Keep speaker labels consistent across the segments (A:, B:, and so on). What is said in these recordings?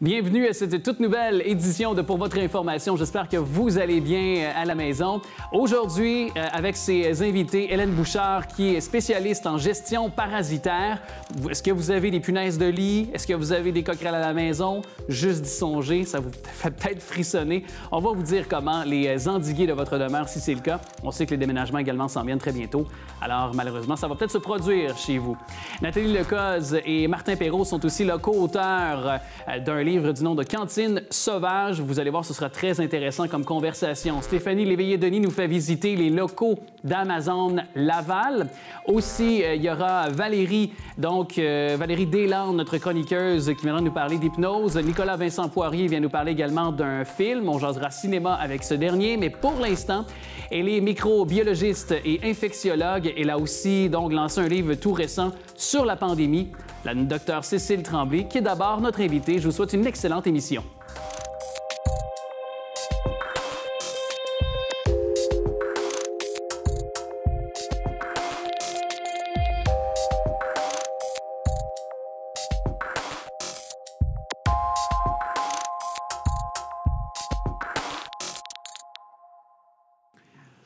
A: Bienvenue à cette toute nouvelle édition de Pour votre information. J'espère que vous allez bien à la maison. Aujourd'hui, avec ses invités, Hélène Bouchard, qui est spécialiste en gestion parasitaire. Est-ce que vous avez des punaises de lit? Est-ce que vous avez des coquerelles à la maison? Juste d'y songer, ça vous fait peut-être frissonner. On va vous dire comment les endiguer de votre demeure si c'est le cas. On sait que les déménagements également s'en viennent très bientôt. Alors, malheureusement, ça va peut-être se produire chez vous. Nathalie Lecoz et Martin Perrault sont aussi le co-auteurs d'un livre du nom de Cantine sauvage. Vous allez voir, ce sera très intéressant comme conversation. Stéphanie Léveillé-Denis nous fait visiter les locaux d'Amazon Laval. Aussi, il y aura Valérie, Valérie Deslandes, notre chroniqueuse, qui viendra nous parler d'hypnose. Nicolas Vincent Poirier vient nous parler également d'un film. On jasera cinéma avec ce dernier, mais pour l'instant, elle est microbiologiste et infectiologue. Elle a aussi lancé un livre tout récent sur la pandémie. La docteure Cécile Tremblay, qui est d'abord notre invitée. Je vous souhaite une excellente émission.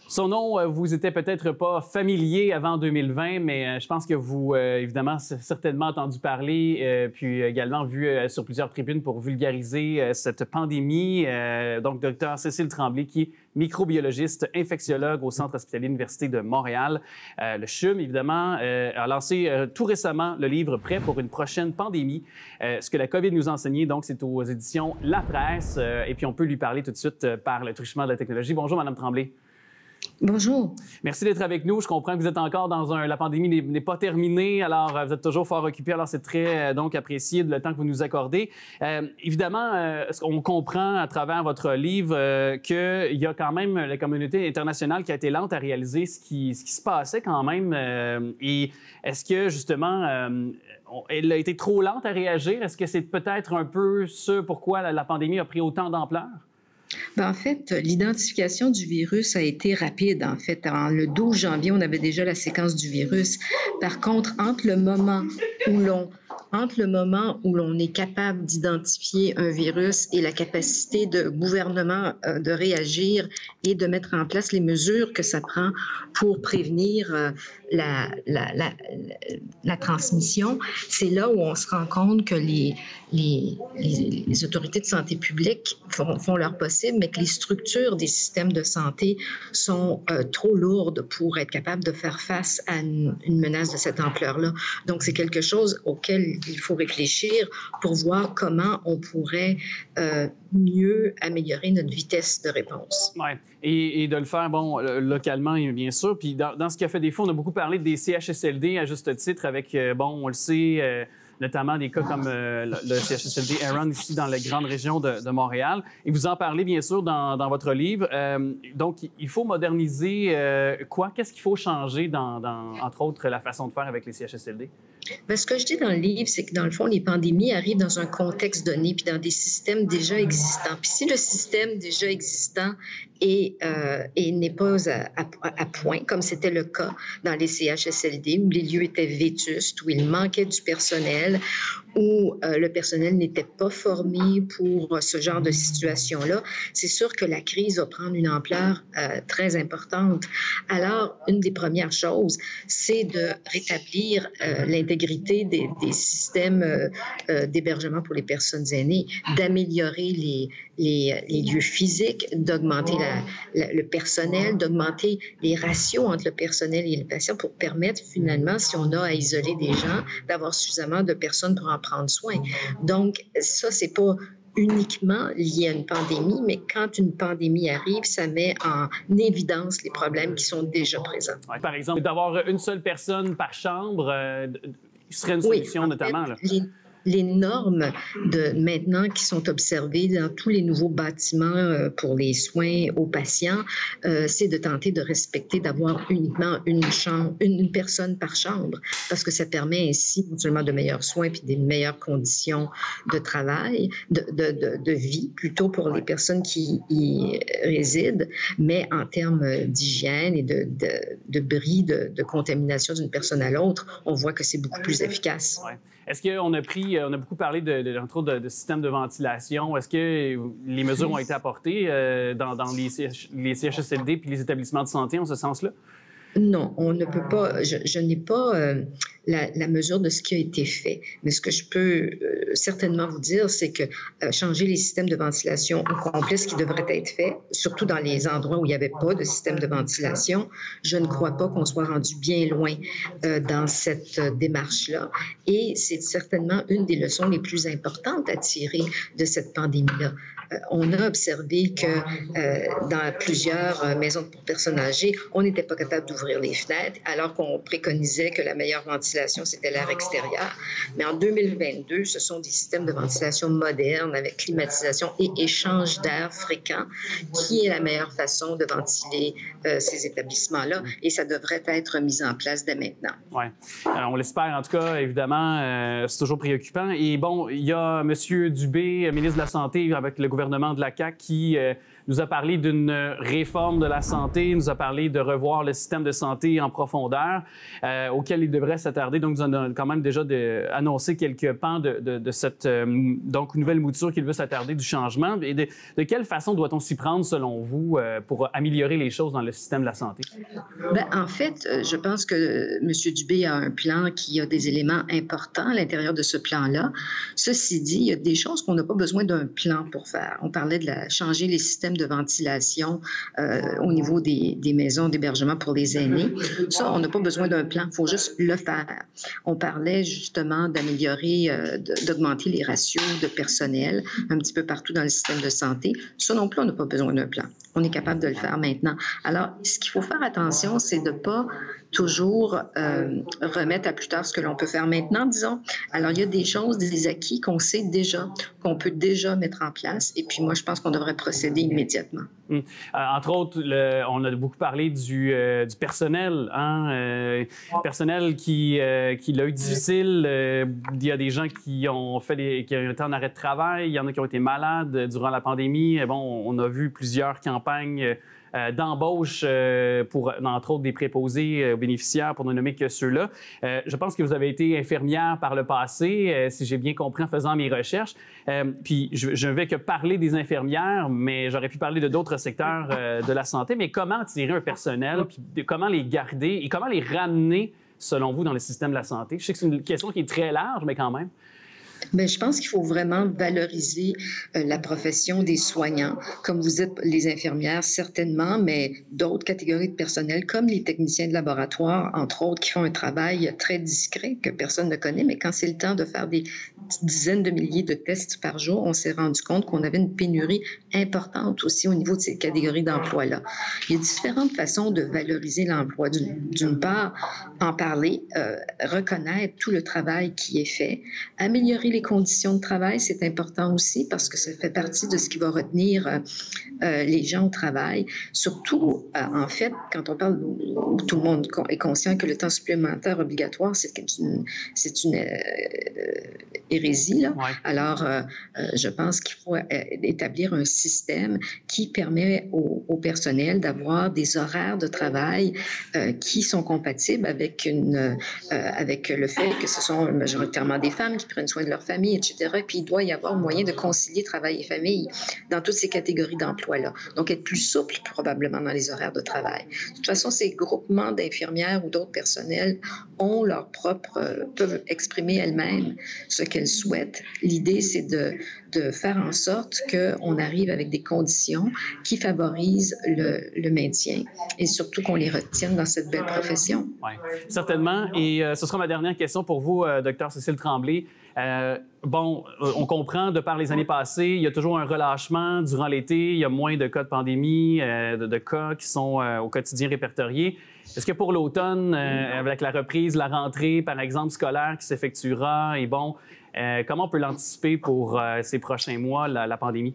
A: Son nom vous était peut-être pas familier avant 2020, mais je pense que vous, évidemment, certainement entendu parler, puis également vu sur plusieurs tribunes pour vulgariser cette pandémie. Donc, Dr Cécile Tremblay, qui est microbiologiste, infectiologue au Centre hospitalier de l'Université de Montréal. Le CHUM, évidemment, a lancé tout récemment le livre « Prêt pour une prochaine pandémie ». Ce que la COVID nous a enseigné, donc, c'est aux éditions La Presse. Et puis, on peut lui parler tout de suite par le truchement de la technologie. Bonjour, Madame Tremblay.
B: Bonjour.
A: Merci d'être avec nous. Je comprends que vous êtes encore la pandémie n'est pas terminée, alors vous êtes toujours fort occupé. Alors c'est très apprécié le temps que vous nous accordez. Évidemment, on comprend à travers votre livre qu'il y a quand même la communauté internationale qui a été lente à réaliser ce qui se passait quand même. Et est-ce que justement, elle a été trop lente à réagir? Est-ce que c'est peut-être un peu ce pourquoi la pandémie a pris autant d'ampleur?
B: En fait, l'identification du virus a été rapide. En fait, le 12 janvier, on avait déjà la séquence du virus. Par contre, entre le moment où l'on est capable d'identifier un virus et la capacité de gouvernement de réagir et de mettre en place les mesures que ça prend pour prévenir la transmission, c'est là où on se rend compte que les autorités de santé publique font leur possible, mais que les structures des systèmes de santé sont trop lourdes pour être capables de faire face à une menace de cette ampleur-là. Donc, c'est quelque chose auquel il faut réfléchir pour voir comment on pourrait mieux améliorer notre vitesse de réponse.
A: Oui, et de le faire, localement, bien sûr. Puis dans ce qui a fait défaut, on a beaucoup parlé des CHSLD à juste titre avec, on le sait, notamment des cas comme le CHSLD Aaron ici dans la grande région de Montréal. Et vous en parlez, bien sûr, dans votre livre. Donc, il faut moderniser quoi? Qu'est-ce qu'il faut changer entre autres, la façon de faire avec les CHSLD?
B: Ce que je dis dans le livre, c'est que dans le fond, les pandémies arrivent dans un contexte donné puis dans des systèmes déjà existants. Puis si le système déjà existant n'est pas à point, comme c'était le cas dans les CHSLD, où les lieux étaient vétustes, où il manquait du personnel, où le personnel n'était pas formé pour ce genre de situation-là, c'est sûr que la crise va prendre une ampleur très importante. Alors, une des premières choses, c'est de rétablir l'intégrité des systèmes d'hébergement pour les personnes aînées, d'améliorer les lieux physiques, d'augmenter le personnel, d'augmenter les ratios entre le personnel et les patients pour permettre finalement, si on a à isoler des gens, d'avoir suffisamment de personnes pour en prendre soin. Donc, ça, c'est pas uniquement lié à une pandémie, mais quand une pandémie arrive, ça met en évidence les problèmes qui sont déjà présents.
A: Ouais, par exemple, d'avoir une seule personne par chambre serait une solution, notamment. Là.
B: Les normes maintenant qui sont observées dans tous les nouveaux bâtiments pour les soins aux patients, c'est de tenter de respecter, d'avoir uniquement une personne par chambre, parce que ça permet ainsi non seulement de meilleurs soins puis des meilleures conditions de travail, de vie plutôt pour les personnes qui y résident, mais en termes d'hygiène et de bris de contamination d'une personne à l'autre, on voit que c'est beaucoup plus efficace.
A: Ouais. Est-ce qu'on on a beaucoup parlé, entre autres, de système de ventilation. Est-ce que les mesures ont été apportées dans les CHSLD puis les établissements de santé en ce sens-là?
B: Non, on ne peut pas. Je n'ai pas la mesure de ce qui a été fait. Mais ce que je peux certainement vous dire, c'est que changer les systèmes de ventilation au complet, ce qui devrait être fait, surtout dans les endroits où il n'y avait pas de système de ventilation, je ne crois pas qu'on soit rendu bien loin dans cette démarche-là. Et c'est certainement une des leçons les plus importantes à tirer de cette pandémie-là. On a observé que dans plusieurs maisons pour personnes âgées, on n'était pas capable d'ouvrir les fenêtres, alors qu'on préconisait que la meilleure ventilation, c'était l'air extérieur. Mais en 2022, ce sont des systèmes de ventilation modernes avec climatisation et échange d'air fréquent qui est la meilleure façon de ventiler ces établissements-là. Et ça devrait être mis en place dès maintenant.
A: Oui. On l'espère, en tout cas, évidemment. C'est toujours préoccupant. Et bon, il y a M. Dubé, ministre de la Santé, avec le gouvernement de la CAQ, qui nous a parlé d'une réforme de la santé, nous a parlé de revoir le système de santé en profondeur, auquel il devrait s'attarder. Donc, nous avons quand même déjà annoncé quelques pans de cette donc, nouvelle mouture qu'il veut s'attarder du changement. Et de quelle façon doit-on s'y prendre, selon vous, pour améliorer les choses dans le système de la santé?
B: Bien, en fait, je pense que M. Dubé a un plan qui a des éléments importants à l'intérieur de ce plan-là. Ceci dit, il y a des choses qu'on n'a pas besoin d'un plan pour faire. On parlait de changer les systèmes de ventilation au niveau des maisons d'hébergement pour les aînés. Ça, on n'a pas besoin d'un plan, il faut juste le faire. On parlait justement d'améliorer, d'augmenter les ratios de personnel un petit peu partout dans le système de santé. Ça non plus, on n'a pas besoin d'un plan. On est capable de le faire maintenant. Alors, ce qu'il faut faire attention, c'est de ne pas toujours remettre à plus tard ce que l'on peut faire maintenant, disons. Alors, il y a des choses, des acquis qu'on sait déjà, qu'on peut déjà mettre en place. Et puis, moi, je pense qu'on devrait procéder immédiatement.
A: Entre autres, on a beaucoup parlé du personnel, hein? Personnel qui l'a eu difficile. Il y a des gens qui ont été en arrêt de travail. Il y en a qui ont été malades durant la pandémie. Bon, on a vu plusieurs campagnes d'embauche pour, entre autres, des préposés aux bénéficiaires, pour ne nommer que ceux-là. Je pense que vous avez été infirmière par le passé, si j'ai bien compris en faisant mes recherches. Puis je ne vais que parler des infirmières, mais j'aurais pu parler de d'autres secteurs de la santé. Mais comment attirer un personnel, puis comment les garder et comment les ramener, selon vous, dans le système de la santé? Je sais que c'est une question qui est très large, mais quand même.
B: Bien, je pense qu'il faut vraiment valoriser la profession des soignants. Comme vous êtes les infirmières, certainement, mais d'autres catégories de personnel, comme les techniciens de laboratoire, entre autres, qui font un travail très discret que personne ne connaît. Mais quand c'est le temps de faire des dizaines de milliers de tests par jour, on s'est rendu compte qu'on avait une pénurie importante aussi au niveau de ces catégories d'emploi-là. Il y a différentes façons de valoriser l'emploi. D'une part, en parler, reconnaître tout le travail qui est fait, améliorer les conditions de travail, c'est important aussi parce que ça fait partie de ce qui va retenir les gens au travail. Surtout, en fait, quand on parle où tout le monde est conscient que le temps supplémentaire obligatoire, c'est une hérésie, là. Ouais. Alors, je pense qu'il faut établir un système qui permet au personnel d'avoir des horaires de travail qui sont compatibles avec le fait que ce sont majoritairement des femmes qui prennent soin de leur famille, etc. Puis il doit y avoir moyen de concilier travail et famille dans toutes ces catégories d'emploi-là. Donc, être plus souple probablement dans les horaires de travail. De toute façon, ces groupements d'infirmières ou d'autres personnels peuvent exprimer elles-mêmes ce qu'elles souhaitent. L'idée, c'est de faire en sorte qu'on arrive avec des conditions qui favorisent le maintien et surtout qu'on les retienne dans cette belle profession.
A: Oui, certainement. Et ce sera ma dernière question pour vous, Dr. Cécile Tremblay. On comprend, de par les années passées, il y a toujours un relâchement durant l'été. Il y a moins de cas de pandémie, de cas qui sont au quotidien répertoriés. Est-ce que pour l'automne, avec la reprise, la rentrée, par exemple, scolaire qui s'effectuera, comment on peut l'anticiper pour ces prochains mois, la pandémie?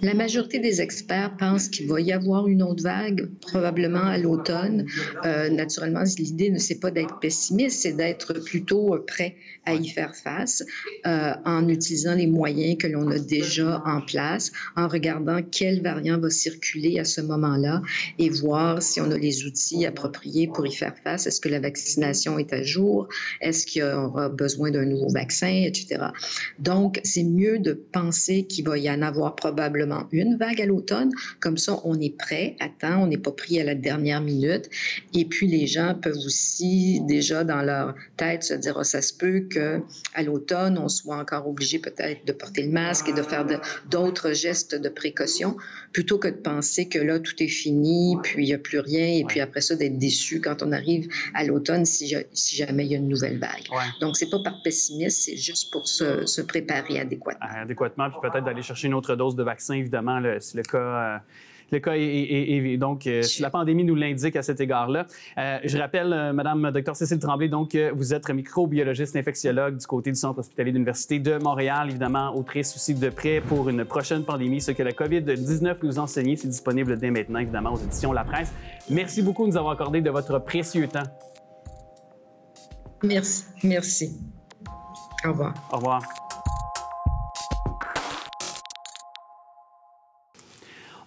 B: La majorité des experts pensent qu'il va y avoir une autre vague, probablement à l'automne. Naturellement, l'idée ne c'est pas d'être pessimiste, c'est d'être plutôt prêt à y faire face en utilisant les moyens que l'on a déjà en place, en regardant quel variant va circuler à ce moment-là et voir si on a les outils appropriés pour y faire face. Est-ce que la vaccination est à jour? Est-ce qu'il y aura besoin d'un nouveau vaccin, etc. Donc, c'est mieux de penser qu'il va y en avoir probablement une vague à l'automne. Comme ça, on est prêt à temps, on n'est pas pris à la dernière minute. Et puis, les gens peuvent aussi déjà dans leur tête se dire, ça se peut qu'à l'automne, on soit encore obligé peut-être de porter le masque et de faire d'autres gestes de précaution, plutôt que de penser que là, tout est fini, puis il n'y a plus rien, et puis après ça, d'être déçu quand on arrive à l'automne si jamais il y a une nouvelle vague. Ouais. Donc, c'est pas par pessimisme, c'est juste pour se préparer adéquatement.
A: Adéquatement, puis peut-être d'aller chercher une autre dose de vaccin, évidemment, là, si le cas... Le cas est donc, si la pandémie nous l'indique à cet égard-là. Je rappelle, Madame Dr Cécile Tremblay, donc, vous êtes microbiologiste infectiologue du côté du Centre hospitalier de l'Université de Montréal, évidemment, autrice aussi de près pour une prochaine pandémie. Ce que la COVID-19 nous enseignait, c'est disponible dès maintenant, évidemment, aux éditions La Presse. Merci beaucoup de nous avoir accordé de votre précieux temps.
B: Merci. Merci. Au revoir.
A: Au revoir.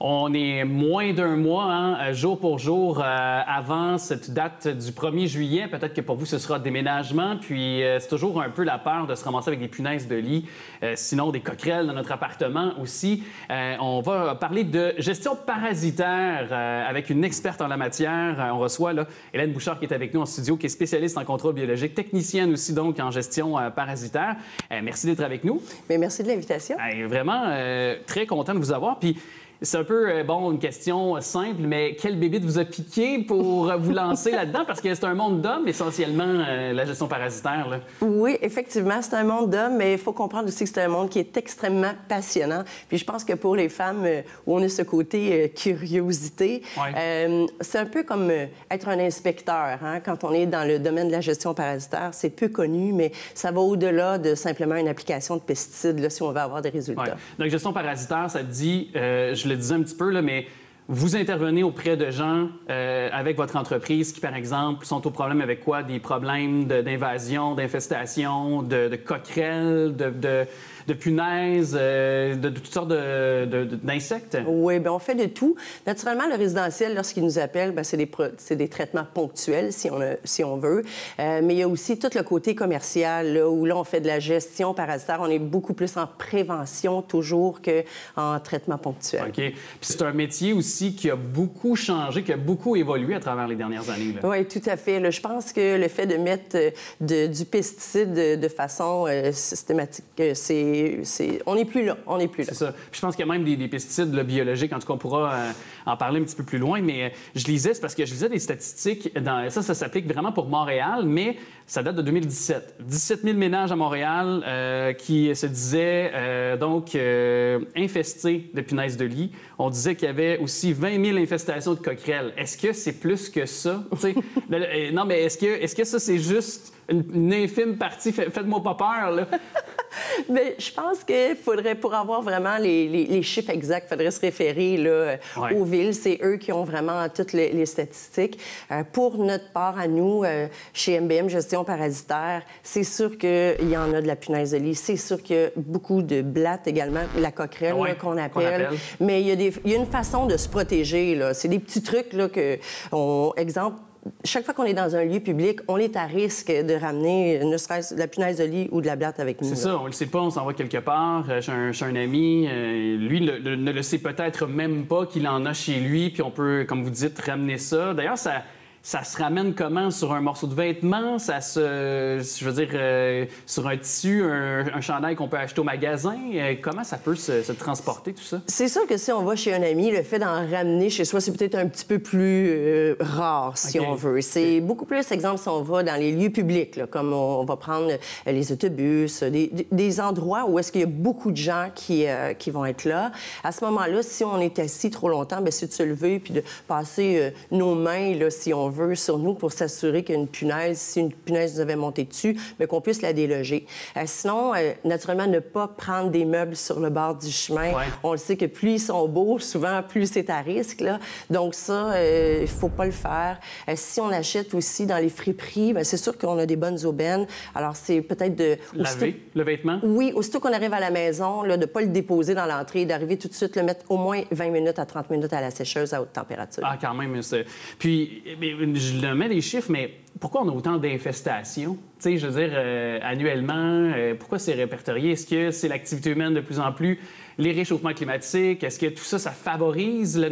A: On est moins d'un mois, jour pour jour, avant cette date du 1er juillet. Peut-être que pour vous, ce sera déménagement. Puis, c'est toujours un peu la peur de se ramasser avec des punaises de lit, sinon des coquerelles dans notre appartement aussi. On va parler de gestion parasitaire avec une experte en la matière. On reçoit là, Hélène Bouchard qui est avec nous en studio, qui est spécialiste en contrôle biologique, technicienne aussi donc en gestion parasitaire. Merci d'être avec nous.
C: Bien, merci de l'invitation.
A: Vraiment très content de vous avoir. Puis, c'est un peu, une question simple, mais quel bébite vous a piqué pour vous lancer là-dedans? Parce que c'est un monde d'hommes, essentiellement, la gestion parasitaire. Là.
C: Oui, effectivement, c'est un monde d'hommes, mais il faut comprendre aussi que c'est un monde qui est extrêmement passionnant. Puis je pense que pour les femmes, où on a ce côté curiosité, c'est un peu comme être un inspecteur. Hein? Quand on est dans le domaine de la gestion parasitaire, c'est peu connu, mais ça va au-delà de simplement une application de pesticides, là, si on veut avoir des résultats.
A: Ouais. Donc, gestion parasitaire, ça dit, je le disais un petit peu, là, mais vous intervenez auprès de gens avec votre entreprise qui, par exemple, sont au problème avec quoi? Des problèmes d'invasion, d'infestation, de coquerelles, de punaises, de toutes sortes d'insectes?
C: Oui, bien, on fait de tout. Naturellement, le résidentiel, lorsqu'il nous appelle, bien, c'est des traitements ponctuels, si on veut. Mais il y a aussi tout le côté commercial, là, où là, on fait de la gestion parasitaire. On est beaucoup plus en prévention, toujours, qu'en traitement ponctuel.
A: OK. Puis c'est un métier aussi qui a beaucoup changé, qui a beaucoup évolué à travers les dernières années. Là.
C: Oui, tout à fait. Là, je pense que le fait de mettre du pesticide de façon systématique, on n'est plus là. On n'est plus là.
A: C'est ça. Puis je pense qu'il y a même des pesticides là, biologiques. En tout cas, on pourra en parler un petit peu plus loin. Mais je lisais, c'est parce que je lisais des statistiques. Ça s'applique vraiment pour Montréal, mais ça date de 2017. 17 000 ménages à Montréal qui se disaient infestés de punaises de lit. On disait qu'il y avait aussi 20 000 infestations de coquerelles. Est-ce que c'est plus que ça? Non, mais est-ce que ça, c'est juste une infime partie? Faites-moi pas peur, là.
C: Bien, je pense qu'il faudrait, pour avoir vraiment les chiffres exacts, il faudrait se référer là, aux villes. C'est eux qui ont vraiment toutes les statistiques. Pour notre part à nous, chez MBM Gestion parasitaire, c'est sûr qu'il y en a de la punaise de lit. C'est sûr qu'il y a beaucoup de blattes également, la coquerelle qu'on appelle. Mais il y a une façon de se protéger. Là. C'est des petits trucs là, exemple, chaque fois qu'on est dans un lieu public, on est à risque de ramener ne serait-ce de la punaise de lit ou de la blatte avec nous.
A: C'est ça, on le sait pas, on s'en va quelque part. J'ai un ami, lui ne le sait peut-être même pas qu'il en a chez lui, puis on peut, comme vous dites, ramener ça. D'ailleurs, ça se ramène comment? Sur un morceau de vêtement? Sur un tissu, un chandail qu'on peut acheter au magasin? Comment ça peut se transporter, tout ça?
C: C'est sûr que si on va chez un ami, le fait d'en ramener chez soi, c'est peut-être un petit peu plus rare, si on veut. C'est beaucoup plus, exemple, si on va dans les lieux publics, là, comme on va prendre les autobus, des endroits où est-ce qu'il y a beaucoup de gens qui vont être là. À ce moment-là, si on est assis trop longtemps, bien, c'est de se lever puis de passer nos mains, là, si on veut, sur nous pour s'assurer qu'une punaise, si une punaise nous avait monté dessus, mais qu'on puisse la déloger. Sinon, naturellement, ne pas prendre des meubles sur le bord du chemin. Ouais. On le sait que plus ils sont beaux, souvent, plus c'est à risque, là. Donc ça, il ne faut pas le faire. Si on achète aussi dans les friperies, bien, c'est sûr qu'on a des bonnes aubaines. Alors, c'est peut-être de...
A: Laver le vêtement?
C: Oui, aussitôt qu'on arrive à la maison, là, de ne pas le déposer dans l'entrée, d'arriver tout de suite, le mettre au moins 20 minutes à 30 minutes à la sécheuse à haute température.
A: Ah, quand même. Puis, je mets les chiffres, mais pourquoi on a autant d'infestations? Tu sais, je veux dire, annuellement, pourquoi c'est répertorié? Est-ce que c'est l'activité humaine de plus en plus, les réchauffements climatiques? Est-ce que tout ça, ça favorise le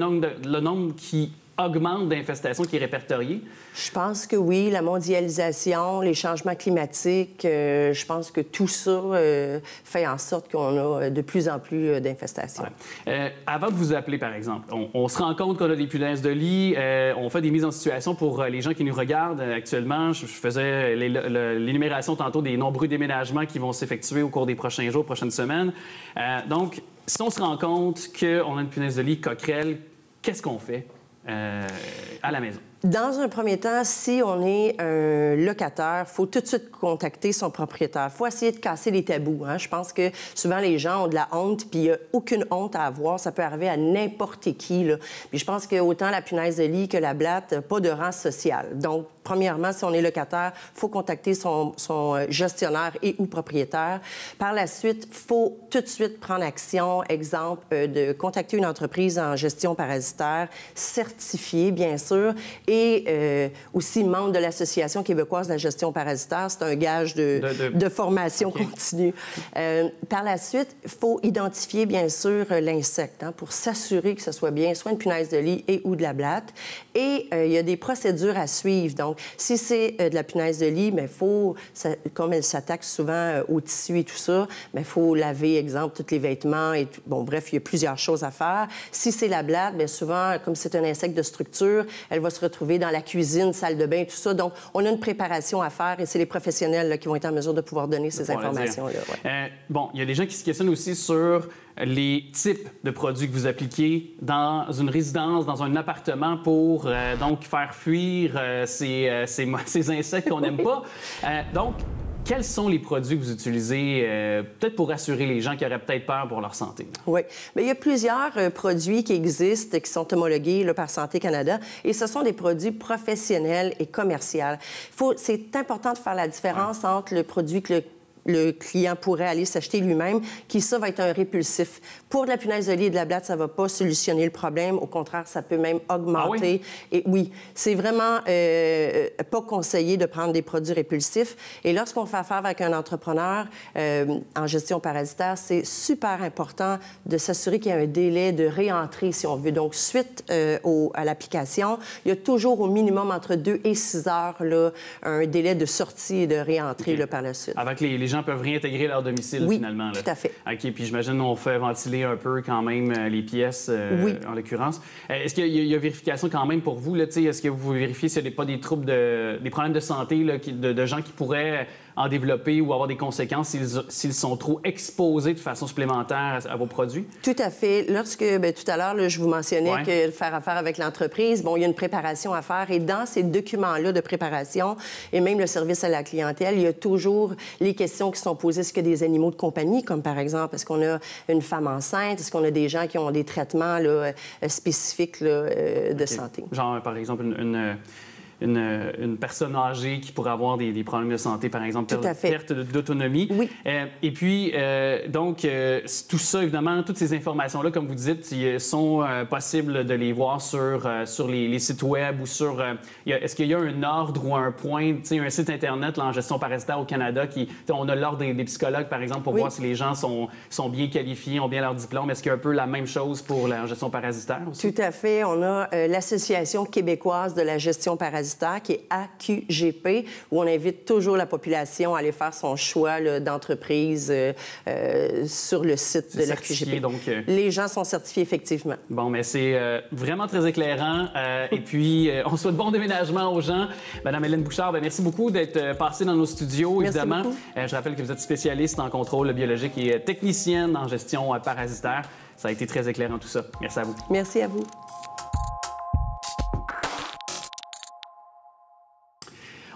A: nombre qui augmente d'infestations qui est répertorié?
C: Je pense que oui. La mondialisation, les changements climatiques, je pense que tout ça fait en sorte qu'on a de plus en plus d'infestations.
A: Ouais. Avant de vous appeler, par exemple, on se rend compte qu'on a des punaises de lit, on fait des mises en situation pour les gens qui nous regardent actuellement. Je faisais l'énumération tantôt des nombreux déménagements qui vont s'effectuer au cours des prochains jours, prochaines semaines. Donc, si on se rend compte qu'on a une punaise de lit coquerelle, qu'est-ce qu'on fait à la maison?
C: Dans un premier temps, si on est un locataire, il faut tout de suite contacter son propriétaire. Il faut essayer de casser les tabous. Hein? Je pense que souvent, les gens ont de la honte, puis il n'y a aucune honte à avoir. Ça peut arriver à n'importe qui, là. Puis je pense que autant la punaise de lit que la blatte, pas de rang social. Donc, premièrement, si on est locataire, il faut contacter son gestionnaire et ou propriétaire. Par la suite, il faut tout de suite prendre action. Exemple, de contacter une entreprise en gestion parasitaire, certifiée, bien sûr, et aussi membre de l'Association québécoise de la gestion parasitaire. C'est un gage de formation continue. Par la suite, il faut identifier, bien sûr, l'insecte, hein, pour s'assurer que ce soit bien soit une punaise de lit et ou de la blatte. Et il y a des procédures à suivre. Donc, si c'est de la punaise de lit, mais faut, comme elle s'attaque souvent au tissu et tout ça, il faut laver, exemple, tous les vêtements. Et tout. Bon, bref, il y a plusieurs choses à faire. Si c'est la blatte, bien souvent, comme c'est un insecte de structure, elle va se retrouver dans la cuisine, salle de bain, tout ça. Donc, on a une préparation à faire et c'est les professionnels là, qui vont être en mesure de pouvoir donner ces informations-là. Ouais.
A: Bon, il y a des gens qui se questionnent aussi sur les types de produits que vous appliquez dans une résidence, dans un appartement pour donc faire fuir ces insectes qu'on n'aime pas. Donc, quels sont les produits que vous utilisez, peut-être pour rassurer les gens qui auraient peut-être peur pour leur santé?
C: Oui. Bien, il y a plusieurs produits qui existent, qui sont homologués là, par Santé Canada, et ce sont des produits professionnels et commerciaux. C'est important de faire la différence entre le produit que le client pourrait aller s'acheter lui-même, qui, ça, va être un répulsif. Pour de la punaise de lit et de la blatte, ça ne va pas solutionner le problème. Au contraire, ça peut même augmenter. Ah oui? Et oui, c'est vraiment pas conseillé de prendre des produits répulsifs. Et lorsqu'on fait affaire avec un entrepreneur en gestion parasitaire, c'est super important de s'assurer qu'il y a un délai de réentrée, si on veut. Donc, suite à l'application, il y a toujours au minimum entre 2 et 6 heures là, un délai de sortie et de réentrée là, par la suite.
A: Avec les gens peuvent réintégrer leur domicile,
C: oui,
A: finalement. Là.
C: Tout à fait.
A: OK, puis j'imagine qu'on fait ventiler un peu quand même les pièces,
C: oui.
A: En l'occurrence. Est-ce qu'il y a vérification quand même pour vous? Est-ce que vous vérifiez s'il n'y a pas des troubles, des problèmes de santé là, de gens qui pourraient en développer ou avoir des conséquences s'ils sont trop exposés de façon supplémentaire à vos produits?
C: Tout à fait. Lorsque, bien, tout à l'heure, là, je vous mentionnais
A: ouais.
C: que faire affaire avec l'entreprise, bon, il y a une préparation à faire. Et dans ces documents-là de préparation, et même le service à la clientèle, il y a toujours les questions qui sont posées. Est-ce qu'il y a des animaux de compagnie, comme par exemple, est-ce qu'on a une femme enceinte? Est-ce qu'on a des gens qui ont des traitements là, spécifiques là, de santé? Genre,
A: par exemple, une personne âgée qui pourrait avoir des problèmes de santé, par exemple, perte d'autonomie.
C: Oui.
A: Et puis, donc, tout ça, évidemment, toutes ces informations-là, comme vous dites, sont possibles de les voir sur les sites web ou sur... Est-ce qu'il y a un ordre ou un point, un site Internet là, en gestion parasitaire au Canada qui... On a l'ordre des psychologues, par exemple, pour voir si les gens sont bien qualifiés, ont bien leur diplôme. Est-ce qu'il y a un peu la même chose pour la gestion parasitaire aussi?
C: Tout à fait. On a l'Association québécoise de la gestion parasitaire qui est AQGP, où on invite toujours la population à aller faire son choix d'entreprise sur le site de l'AQGP.
A: Donc,
C: les gens sont certifiés, effectivement.
A: Bon, mais c'est vraiment très éclairant. Et puis, on souhaite bon déménagement aux gens. Madame Hélène Bouchard, bien, merci beaucoup d'être passée dans nos studios,
C: merci
A: évidemment.
C: Beaucoup.
A: Je rappelle que vous êtes spécialiste en contrôle biologique et technicienne en gestion parasitaire. Ça a été très éclairant tout ça. Merci à vous.
C: Merci à vous.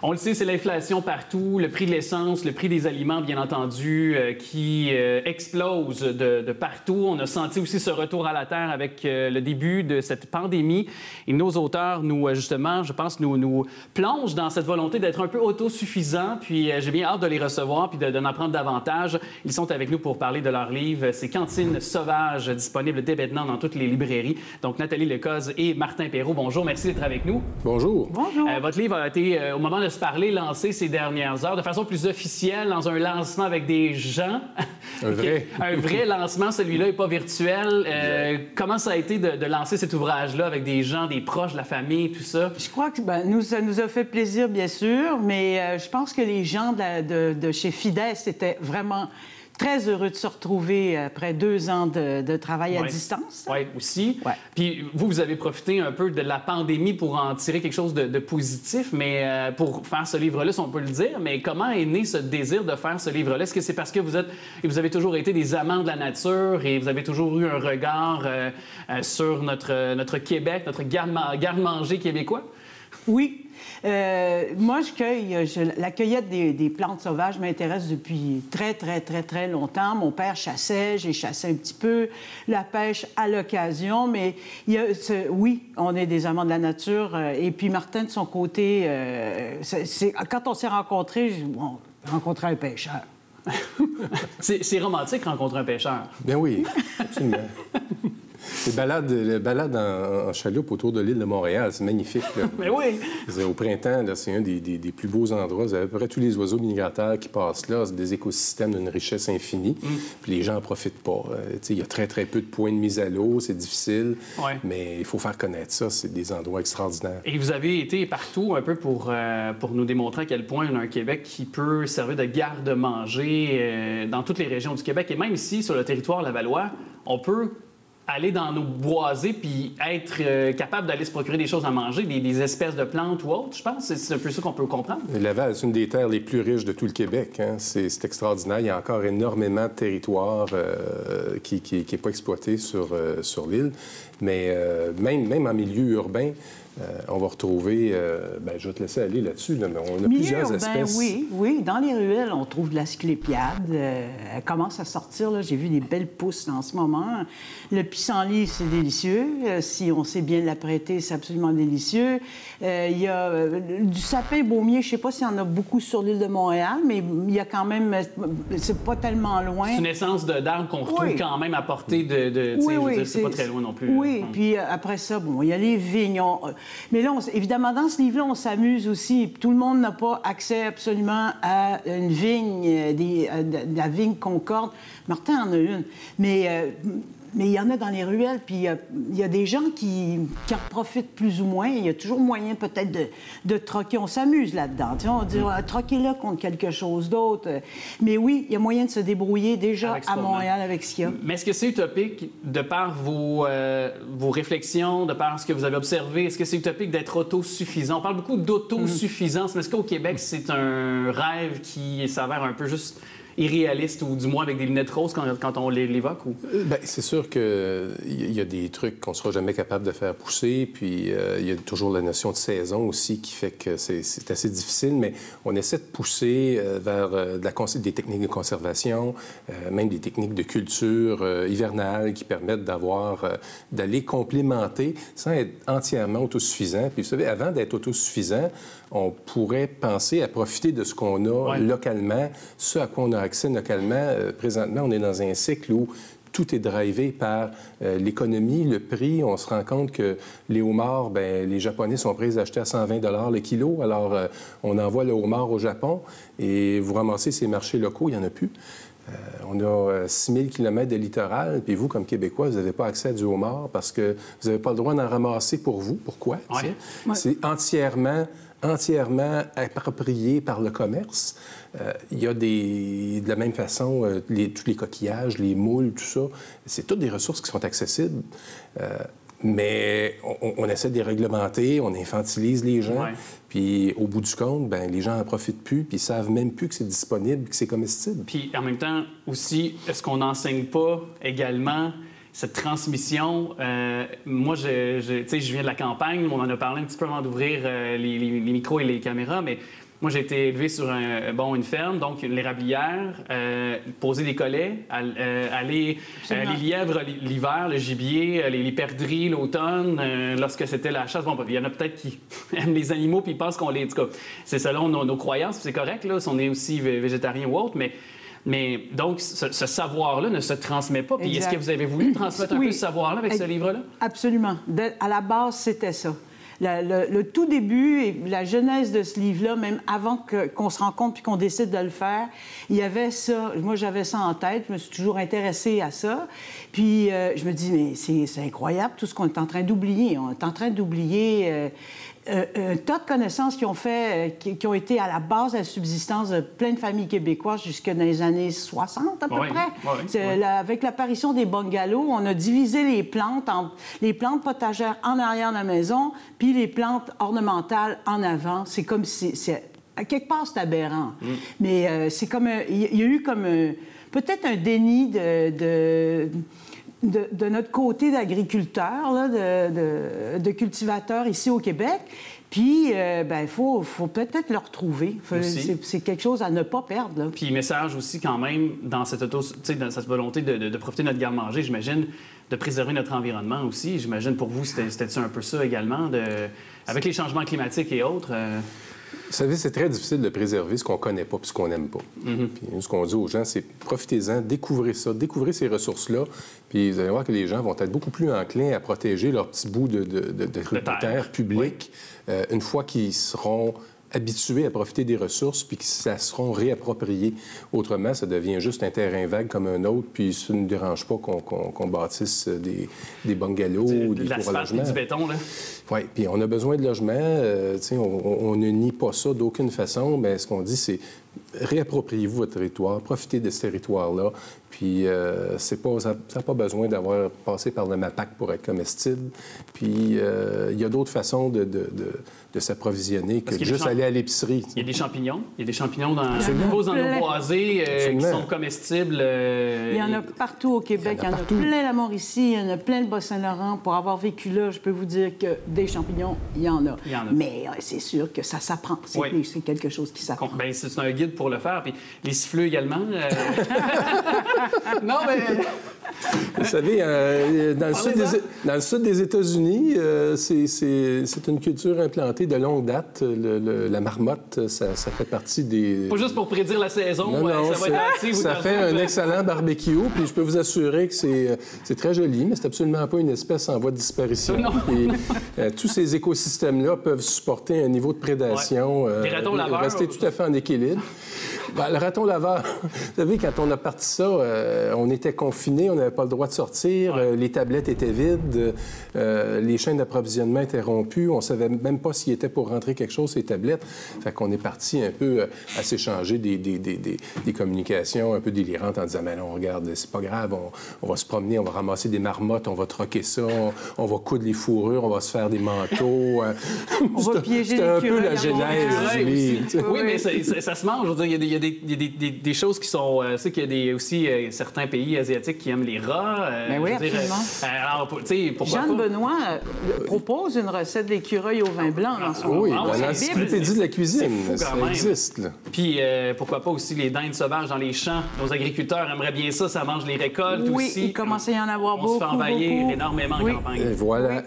A: On le sait, c'est l'inflation partout, le prix de l'essence, le prix des aliments, bien entendu, qui explose de partout. On a senti aussi ce retour à la terre avec le début de cette pandémie. Et nos auteurs, justement, je pense, nous plongent dans cette volonté d'être un peu autosuffisants. Puis j'ai bien hâte de les recevoir puis d'en apprendre davantage. Ils sont avec nous pour parler de leur livre. C'est Cantine sauvage, disponible dès maintenant dans toutes les librairies. Donc, Nathalie Lecoz et Martin Perrault, bonjour. Merci d'être avec nous.
D: Bonjour.
C: Bonjour.
A: Votre livre a été, au moment de se parler, lancé ces dernières heures de façon plus officielle dans un lancement avec des gens.
D: Un vrai.
A: Un vrai lancement, celui-là, et pas virtuel. Comment ça a été de lancer cet ouvrage-là avec des gens, des proches, de la famille, tout ça?
E: Je crois que ça nous a fait plaisir, bien sûr, mais je pense que les gens de chez Fides étaient vraiment très heureux de se retrouver après 2 ans de travail à distance.
A: Oui, aussi. Ouais. Puis vous avez profité un peu de la pandémie pour en tirer quelque chose de positif, mais pour faire ce livre-là, si on peut le dire. Mais comment est né ce désir de faire ce livre-là? Est-ce que c'est parce que vous avez toujours été des amants de la nature et vous avez toujours eu un regard sur notre Québec, notre garde-manger québécois?
E: Oui. Moi, la cueillette des plantes sauvages m'intéresse depuis très longtemps. Mon père chassait, j'ai chassé un petit peu, la pêche à l'occasion, mais oui, on est des amants de la nature. Et puis Martin, de son côté, quand on s'est rencontrés, on rencontrait un pêcheur.
A: C'est romantique, rencontrer un pêcheur.
D: Bien oui, absolument. Les balades en chaloupe autour de l'île de Montréal, c'est magnifique. Là.
A: Mais oui!
D: Au printemps, là, c'est un des plus beaux endroits. Vous avez à peu près tous les oiseaux migrateurs qui passent là. C'est des écosystèmes d'une richesse infinie. Puis les gens n'en profitent pas. Il y a très peu de points de mise à l'eau. C'est difficile. Ouais. Mais il faut faire connaître ça. C'est des endroits extraordinaires.
A: Et vous avez été partout un peu pour nous démontrer à quel point on a un Québec qui peut servir de garde-manger dans toutes les régions du Québec. Et même ici, sur le territoire lavallois, on peut aller dans nos boisés puis être capable d'aller se procurer des choses à manger, des espèces de plantes ou autres, je pense. C'est un peu ça qu'on peut comprendre.
D: Laval, c'est une des terres les plus riches de tout le Québec. Hein? C'est extraordinaire. Il y a encore énormément de territoire qui n'est pas exploité sur l'île. Mais même en milieu urbain, on va retrouver... je vais te laisser aller là-dessus, là, mais on a plusieurs espèces.
E: Oui. Dans les ruelles, on trouve de la sclépiade. Elle commence à sortir. Là. J'ai vu des belles pousses en ce moment. Le pissenlit, c'est délicieux. Si on sait bien l'apprêter, c'est absolument délicieux. Il y a du sapin baumier. Je ne sais pas s'il y en a beaucoup sur l'île de Montréal, mais il y a quand même... C'est pas tellement loin.
A: C'est une essence d'arbre qu'on retrouve quand même à portée de c'est pas très loin non plus.
E: Oui, puis après ça, il y a les vignes. Mais là, évidemment, dans ce livre-là, on s'amuse aussi. Tout le monde n'a pas accès absolument à une vigne, de la vigne Concorde. Martin en a une. Mais il y en a dans les ruelles, puis il y a des gens qui en profitent plus ou moins. Il y a toujours moyen peut-être de troquer. On s'amuse là-dedans. Tu sais, on dit troquez-le contre quelque chose d'autre. Mais oui, il y a moyen de se débrouiller déjà à Montréal avec ce qu'il y a.
A: Mais est-ce que c'est utopique, de par vos réflexions, de par ce que vous avez observé, est-ce que c'est utopique d'être autosuffisant? On parle beaucoup d'autosuffisance, mais est-ce qu'au Québec, c'est un rêve qui s'avère un peu juste irréaliste, ou du moins avec des lunettes roses quand on l'évoque? Ou...
D: Bien, c'est sûr qu'il y a des trucs qu'on ne sera jamais capable de faire pousser, puis il y a toujours la notion de saison aussi qui fait que c'est assez difficile, mais on essaie de pousser vers des techniques de conservation, même des techniques de culture hivernale qui permettent d'aller complémenter sans être entièrement autosuffisant. Puis vous savez, avant d'être autosuffisant, on pourrait penser à profiter de ce qu'on a localement, ce à quoi on a accès localement. Présentement, on est dans un cycle où tout est drivé par l'économie, le prix. On se rend compte que les homards, les Japonais sont prêts à acheter à 120 $ le kilo. Alors, on envoie le homard au Japon et vous ramassez ces marchés locaux, il n'y en a plus. On a 6000 km de littoral, puis vous, comme Québécois, vous n'avez pas accès à du homard parce que vous n'avez pas le droit d'en ramasser pour vous. Pourquoi? C'est entièrement approprié par le commerce. Il y a de la même façon, tous les coquillages, les moules, tout ça, c'est toutes des ressources qui sont accessibles. Mais on essaie de les réglementer, on infantilise les gens, puis au bout du compte, les gens n'en profitent plus, puis ils savent même plus que c'est disponible, que c'est comestible.
A: Puis en même temps, aussi, est-ce qu'on n'enseigne pas également cette transmission? Moi, je viens de la campagne, on en a parlé un petit peu avant d'ouvrir les micros et les caméras, mais Moi, j'ai été élevé sur une ferme, donc l'érablière, poser des collets, aller les lièvres l'hiver, le gibier, les perdrix l'automne, lorsque c'était la chasse. Bon, il y en a peut-être qui aiment les animaux puis ils pensent qu'on les... En tout cas, c'est selon nos croyances, c'est correct, là, si on est aussi végétarien ou autre, mais donc, ce savoir-là ne se transmet pas. Puis est-ce que vous avez voulu transmettre un peu ce savoir-là avec ce livre-là?
E: Absolument. À la base, c'était ça. Le tout début et la genèse de ce livre-là, même avant qu'on se rencontre puis qu'on décide de le faire, il y avait ça. Moi, j'avais ça en tête. Je me suis toujours intéressée à ça. Puis, je me dis, mais c'est incroyable tout ce qu'on est en train d'oublier. On est en train d'oublier un tas de connaissances qui ont été à la base de la subsistance de plein de familles québécoises jusque dans les années 60 à peu près. Avec l'apparition des bungalows, on a divisé les plantes potagères en arrière de la maison, puis les plantes ornementales en avant. C'est comme si... À quelque part, c'est aberrant. Mais c'est comme... Il y a eu comme peut-être un déni de notre côté d'agriculteurs, de cultivateurs ici au Québec. Puis, il faut peut-être le retrouver. C'est quelque chose à ne pas perdre. Là.
A: Puis, message aussi quand même dans cette volonté de profiter de notre garde-manger, j'imagine, de préserver notre environnement aussi. J'imagine pour vous, c'était un peu ça également, avec les changements climatiques et autres.
D: Vous savez, c'est très difficile de préserver ce qu'on ne connaît pas puis ce qu'on n'aime pas. Puis ce qu'on dit aux gens, c'est profitez-en, découvrez ça, découvrez ces ressources-là, puis vous allez voir que les gens vont être beaucoup plus enclins à protéger leur petit bout de terre publique une fois qu'ils seront habitués à profiter des ressources puis que ça seront réappropriés. Autrement, ça devient juste un terrain vague comme un autre, puis ça ne nous dérange pas qu'on bâtisse des bungalows ou des cours à logement.
A: Du béton, là.
D: Oui, puis on a besoin de logements. On ne nie pas ça d'aucune façon, mais ce qu'on dit, c'est réappropriez-vous votre territoire, profitez de ce territoire-là, puis ça n'a pas besoin d'avoir passé par le MAPAC pour être comestible. Puis il y a d'autres façons de s'approvisionner que juste aller à l'épicerie.
A: Il y a des champignons. Il y a des champignons dans nos boisés qui sont comestibles.
E: Il y en a partout au Québec. Il y en a plein la Mauricie, il y en a plein le Bas-Saint-Laurent. Pour avoir vécu là, je peux vous dire que des champignons, il y en a. Mais c'est sûr que ça s'apprend. C'est quelque chose qui s'apprend.
A: Bien, c'est un guide pour le faire. Puis les siffleux également. Non, mais...
D: Vous savez, dans le sud des États-Unis, c'est une culture implantée de longue date. La marmotte, ça fait partie des...
A: Pas juste pour prédire la saison,
D: ça fait un excellent barbecue, puis je peux vous assurer que c'est très joli, mais c'est absolument pas une espèce en voie de disparition. Et, tous ces écosystèmes-là peuvent supporter un niveau de prédation, rester tout à fait en équilibre. Ben, le raton laveur, vous savez, quand on a parti ça, on était confinés, on n'avait pas le droit de sortir, les tablettes étaient vides, les chaînes d'approvisionnement étaient rompues, on ne savait même pas s'il était pour rentrer quelque chose, ces tablettes. Fait qu'on est parti un peu à s'échanger des communications un peu délirantes en disant, mais non, regarde, c'est pas grave, on va se promener, on va ramasser des marmottes, on va troquer ça, on va coudre les fourrures, on va se faire des manteaux.
E: On va piéger
D: c'était un peu la genèse du livre.
A: Oui, mais ça se mange. Je veux dire, il y a des choses qui sont... tu sais qu'il y a aussi certains pays asiatiques qui aiment les rats.
E: Ben oui, absolument.
A: Alors, tu sais, pourquoi
E: Jeanne Benoît propose une recette d'écureuil au vin blanc en ce moment.
D: Oui, dans l'encyclopédie de la cuisine, ça existe. Là.
A: Puis, pourquoi pas aussi les dindes sauvages dans les champs. Nos agriculteurs aimeraient bien ça mange les récoltes aussi.
E: Oui, il commence à y en avoir beaucoup.
A: On se fait envahir énormément en campagne.
D: Et voilà,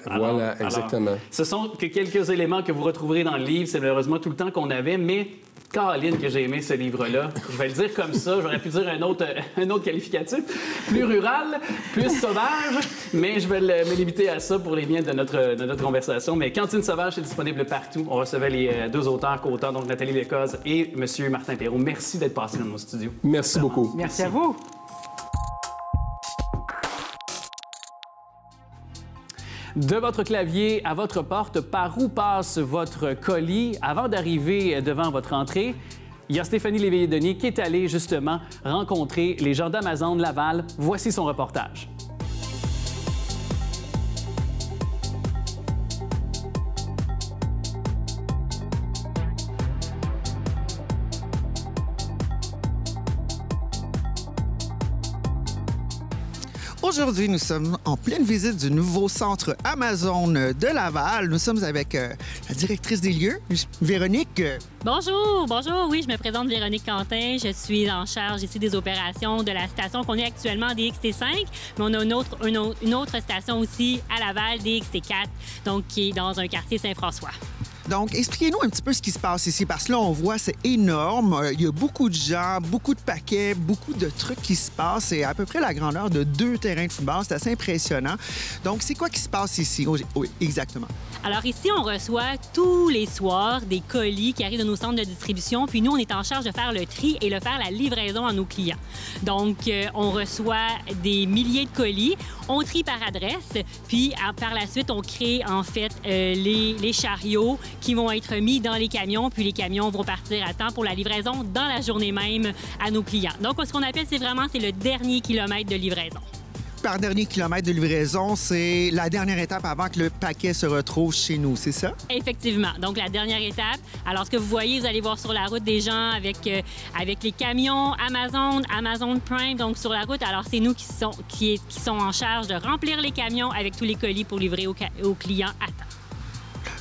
D: exactement.
A: Alors, ce sont que quelques éléments que vous retrouverez dans le livre. C'est malheureusement tout le temps qu'on avait, mais... Caroline, que j'ai aimé ce livre-là. Je vais le dire comme ça. J'aurais pu dire un autre qualificatif. Plus rural, plus sauvage, mais je vais me limiter à ça pour les liens de notre conversation. Mais Cantine sauvage, c'est disponible partout. On recevait les deux auteurs co-auteurs, donc Nathalie Lécoz et M. Martin Perrault. Merci d'être passé dans nos studios.
D: Merci beaucoup.
E: Merci à vous.
A: De votre clavier à votre porte, par où passe votre colis avant d'arriver devant votre entrée? Il y a Stéphanie Léveillé-Denis qui est allée justement rencontrer les gens d'Amazon de Laval. Voici son reportage.
F: Aujourd'hui, nous sommes en pleine visite du nouveau centre Amazon de Laval. Nous sommes avec la directrice des lieux, Véronique.
G: Bonjour, oui, je me présente Véronique Quentin. Je suis en charge ici des opérations de la station qu'on est actuellement DXT5, mais on a une autre station aussi à Laval, DXT4, donc qui est dans un quartier Saint-François.
F: Donc, expliquez-nous un petit peu ce qui se passe ici, parce que là, on voit, c'est énorme. Il y a beaucoup de gens, beaucoup de paquets, beaucoup de trucs qui se passent. C'est à peu près la grandeur de 2 terrains de football. C'est assez impressionnant. Donc, c'est quoi qui se passe ici? Oui, exactement.
G: Alors ici, on reçoit tous les soirs des colis qui arrivent de nos centres de distribution. Puis nous, on est en charge de faire le tri et de faire la livraison à nos clients. Donc, on reçoit des milliers de colis. On trie par adresse. Puis, par la suite, on crée, en fait, les chariots qui vont être mis dans les camions, puis les camions vont partir à temps pour la livraison dans la journée même à nos clients. Donc, ce qu'on appelle, c'est le dernier kilomètre de livraison.
F: Par dernier kilomètre de livraison, c'est la dernière étape avant que le paquet se retrouve chez nous, c'est ça?
G: Effectivement. Donc, la dernière étape. Alors, ce que vous voyez, vous allez voir sur la route des gens avec les camions Amazon Prime, donc sur la route. Alors, c'est nous qui sont en charge de remplir les camions avec tous les colis pour livrer aux clients à temps.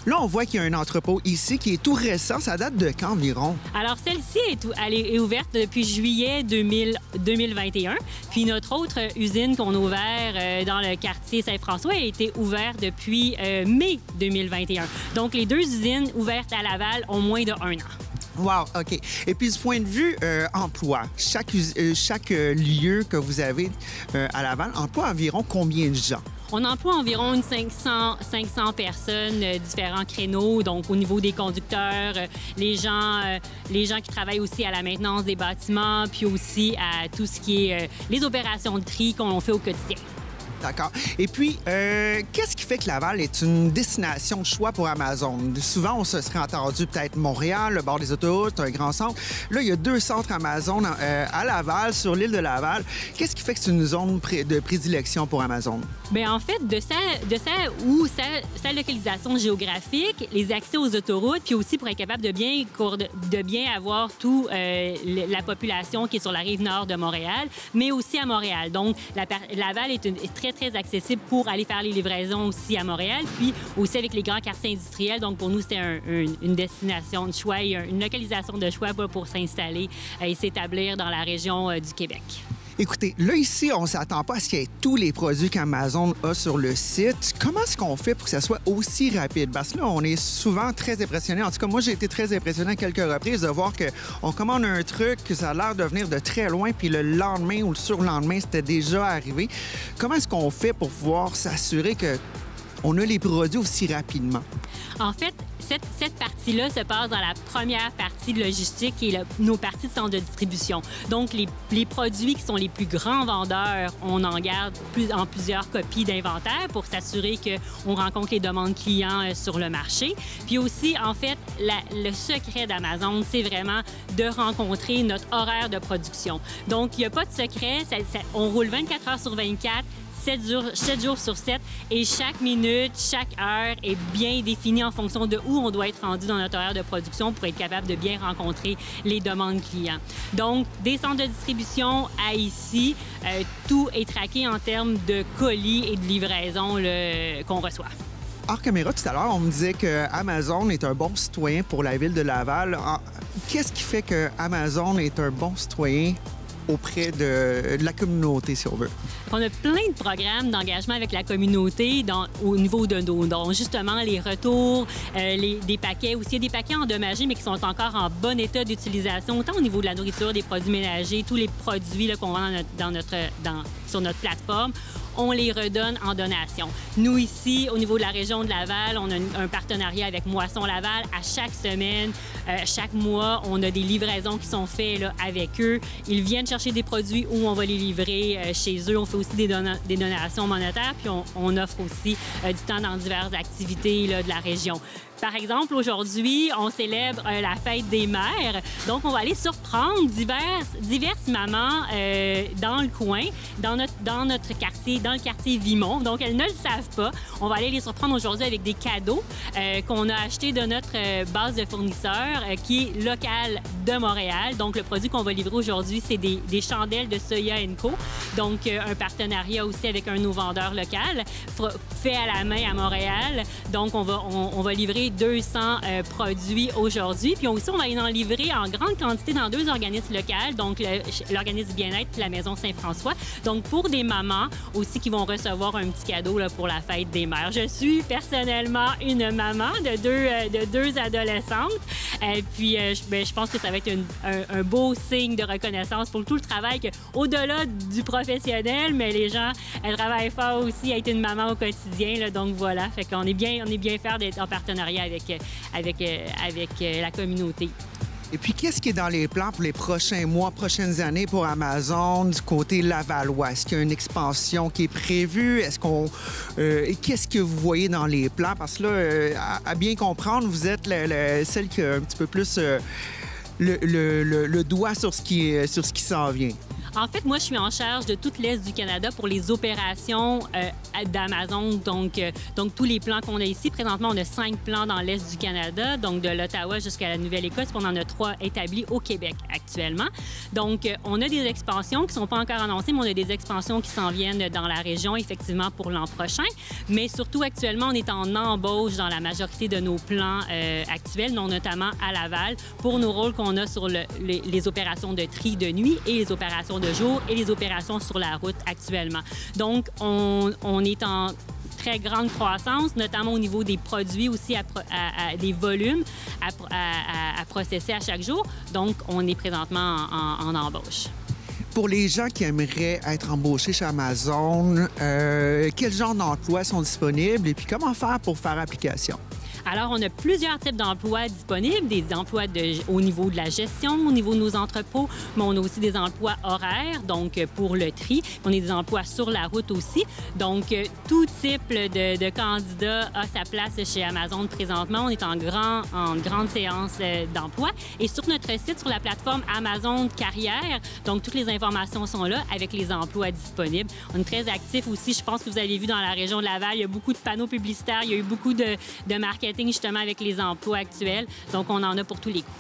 F: Là, on voit qu'il y a un entrepôt ici qui est tout récent. Ça date de quand environ?
G: Alors, celle-ci est ouverte depuis juillet 2021. Puis notre autre usine qu'on a ouverte dans le quartier Saint-François a été ouverte depuis mai 2021. Donc, les 2 usines ouvertes à Laval ont moins de 1 an.
F: Wow, OK. Et puis, du point de vue emploi, chaque lieu que vous avez à Laval emploie environ combien de gens?
G: On emploie environ 500 personnes, différents créneaux, donc au niveau des conducteurs, les gens qui travaillent aussi à la maintenance des bâtiments, puis aussi à tout ce qui est les opérations de tri qu'on fait au quotidien.
F: D'accord. Et puis, qu'est-ce qui fait que Laval est une destination de choix pour Amazon? Souvent, on se serait entendu peut-être Montréal, le bord des autoroutes, un grand centre. Là, il y a 2 centres Amazon à Laval, sur l'île de Laval. Qu'est-ce qui fait que c'est une zone de prédilection pour Amazon?
G: Bien, en fait, de sa localisation géographique, les accès aux autoroutes, puis aussi pour être capable de bien avoir toute la population qui est sur la rive nord de Montréal, mais aussi à Montréal. Donc, Laval est très accessible pour aller faire les livraisons aussi à Montréal, puis aussi avec les grands quartiers industriels. Donc, pour nous, c'était une destination de choix et une localisation de choix pour s'installer et s'établir dans la région du Québec.
F: Écoutez, là, ici, on ne s'attend pas à ce qu'il y ait tous les produits qu'Amazon a sur le site. Comment est-ce qu'on fait pour que ça soit aussi rapide? Parce que là, on est souvent très impressionnés. En tout cas, moi, j'ai été très impressionné à quelques reprises de voir qu'on commande un truc, que ça a l'air de venir de très loin, puis le lendemain ou le surlendemain, c'était déjà arrivé. Comment est-ce qu'on fait pour pouvoir s'assurer qu'on a les produits aussi rapidement?
G: En fait, cette partie-là se passe dans la première partie de logistique qui est nos parties de centre de distribution. Donc, les produits qui sont les plus grands vendeurs, on en garde en plusieurs copies d'inventaire pour s'assurer qu'on rencontre les demandes clients sur le marché. Puis aussi, en fait, le secret d'Amazon, c'est vraiment de rencontrer notre horaire de production. Donc, il n'y a pas de secret. On roule 24 heures sur 24. 7 jours sur 7 et chaque minute, chaque heure est bien définie en fonction de où on doit être rendu dans notre horaire de production pour être capable de bien rencontrer les demandes clients. Donc, des centres de distribution à ici, tout est traqué en termes de colis et de livraison qu'on reçoit.
F: Hors caméra, tout à l'heure, on me disait qu'Amazon est un bon citoyen pour la ville de Laval. Qu'est-ce qui fait qu'Amazon est un bon citoyen auprès de la communauté, si on veut?
G: On a plein de programmes d'engagement avec la communauté au niveau de nos dons. Justement, les retours, des paquets aussi. Il y a des paquets endommagés, mais qui sont encore en bon état d'utilisation, autant au niveau de la nourriture, des produits ménagers, tous les produits qu'on vend sur notre plateforme. On les redonne en donation. Nous, ici, au niveau de la région de Laval, on a un partenariat avec Moisson Laval. À chaque semaine, chaque mois, on a des livraisons qui sont faites là, avec eux. Ils viennent chercher des produits où on va les livrer chez eux. On fait aussi des donations monétaires, puis on offre aussi du temps dans diverses activités là, de la région. Par exemple, aujourd'hui, on célèbre la fête des mères. Donc, on va aller surprendre diverses mamans dans le coin, dans notre quartier, dans le quartier Vimont. Donc, elles ne le savent pas. On va aller les surprendre aujourd'hui avec des cadeaux qu'on a achetés de notre base de fournisseurs qui est locale de Montréal. Donc, le produit qu'on va livrer aujourd'hui, c'est des chandelles de Soya & Co. Donc, un partenariat aussi avec un de nos vendeurs local, fait à la main à Montréal. Donc, on va livrer 200 produits aujourd'hui. Puis aussi, on va en livrer en grande quantité dans 2 organismes locaux, donc l'organisme Bien-être et la Maison Saint-François. Donc, pour des mamans aussi qui vont recevoir un petit cadeau là, pour la fête des mères. Je suis personnellement une maman de deux adolescentes. Puis, je pense que ça va être un beau signe de reconnaissance pour tout le travail au-delà du professionnel, mais les gens, elles travaillent fort aussi à être une maman au quotidien. Là, donc, voilà. Fait qu'on est bien fiers d'être en partenariat avec la communauté.
F: Et puis, qu'est-ce qui est dans les plans pour les prochains mois, prochaines années pour Amazon du côté Lavallois? Est-ce qu'il y a une expansion qui est prévue? Qu'est-ce que vous voyez dans les plans? Parce que là, à bien comprendre, vous êtes celle qui a un petit peu plus le doigt sur ce qui s'en vient.
G: En fait, moi, je suis en charge de tout l'Est du Canada pour les opérations d'Amazon. Donc, tous les plans qu'on a ici. Présentement, on a 5 plans dans l'Est du Canada, donc de l'Ottawa jusqu'à la Nouvelle-Écosse. Puis on en a 3 établis au Québec actuellement. Donc, on a des expansions qui ne sont pas encore annoncées, mais on a des expansions qui s'en viennent dans la région, effectivement, pour l'an prochain. Mais surtout, actuellement, on est en embauche dans la majorité de nos plans actuels, notamment à Laval, pour nos rôles qu'on a sur les opérations de tri de nuit et les opérations de jour et les opérations sur la route actuellement. Donc, on est en très grande croissance, notamment au niveau des produits aussi, des volumes à processer à chaque jour. Donc, on est présentement en embauche.
F: Pour les gens qui aimeraient être embauchés chez Amazon, quel genre d'emplois sont disponibles et puis comment faire pour faire application?
G: Alors, on a plusieurs types d'emplois disponibles, des emplois au niveau de la gestion, au niveau de nos entrepôts, mais on a aussi des emplois horaires, donc pour le tri. On a des emplois sur la route aussi. Donc, tout type de candidat a sa place chez Amazon présentement. On est en grande séance d'emploi. Et sur notre site, sur la plateforme Amazon Carrière, donc toutes les informations sont là avec les emplois disponibles. On est très actifs aussi. Je pense que vous avez vu dans la région de Laval, il y a beaucoup de panneaux publicitaires, il y a eu beaucoup de marketing justement avec les emplois actuels. Donc, on en a pour tous les coups.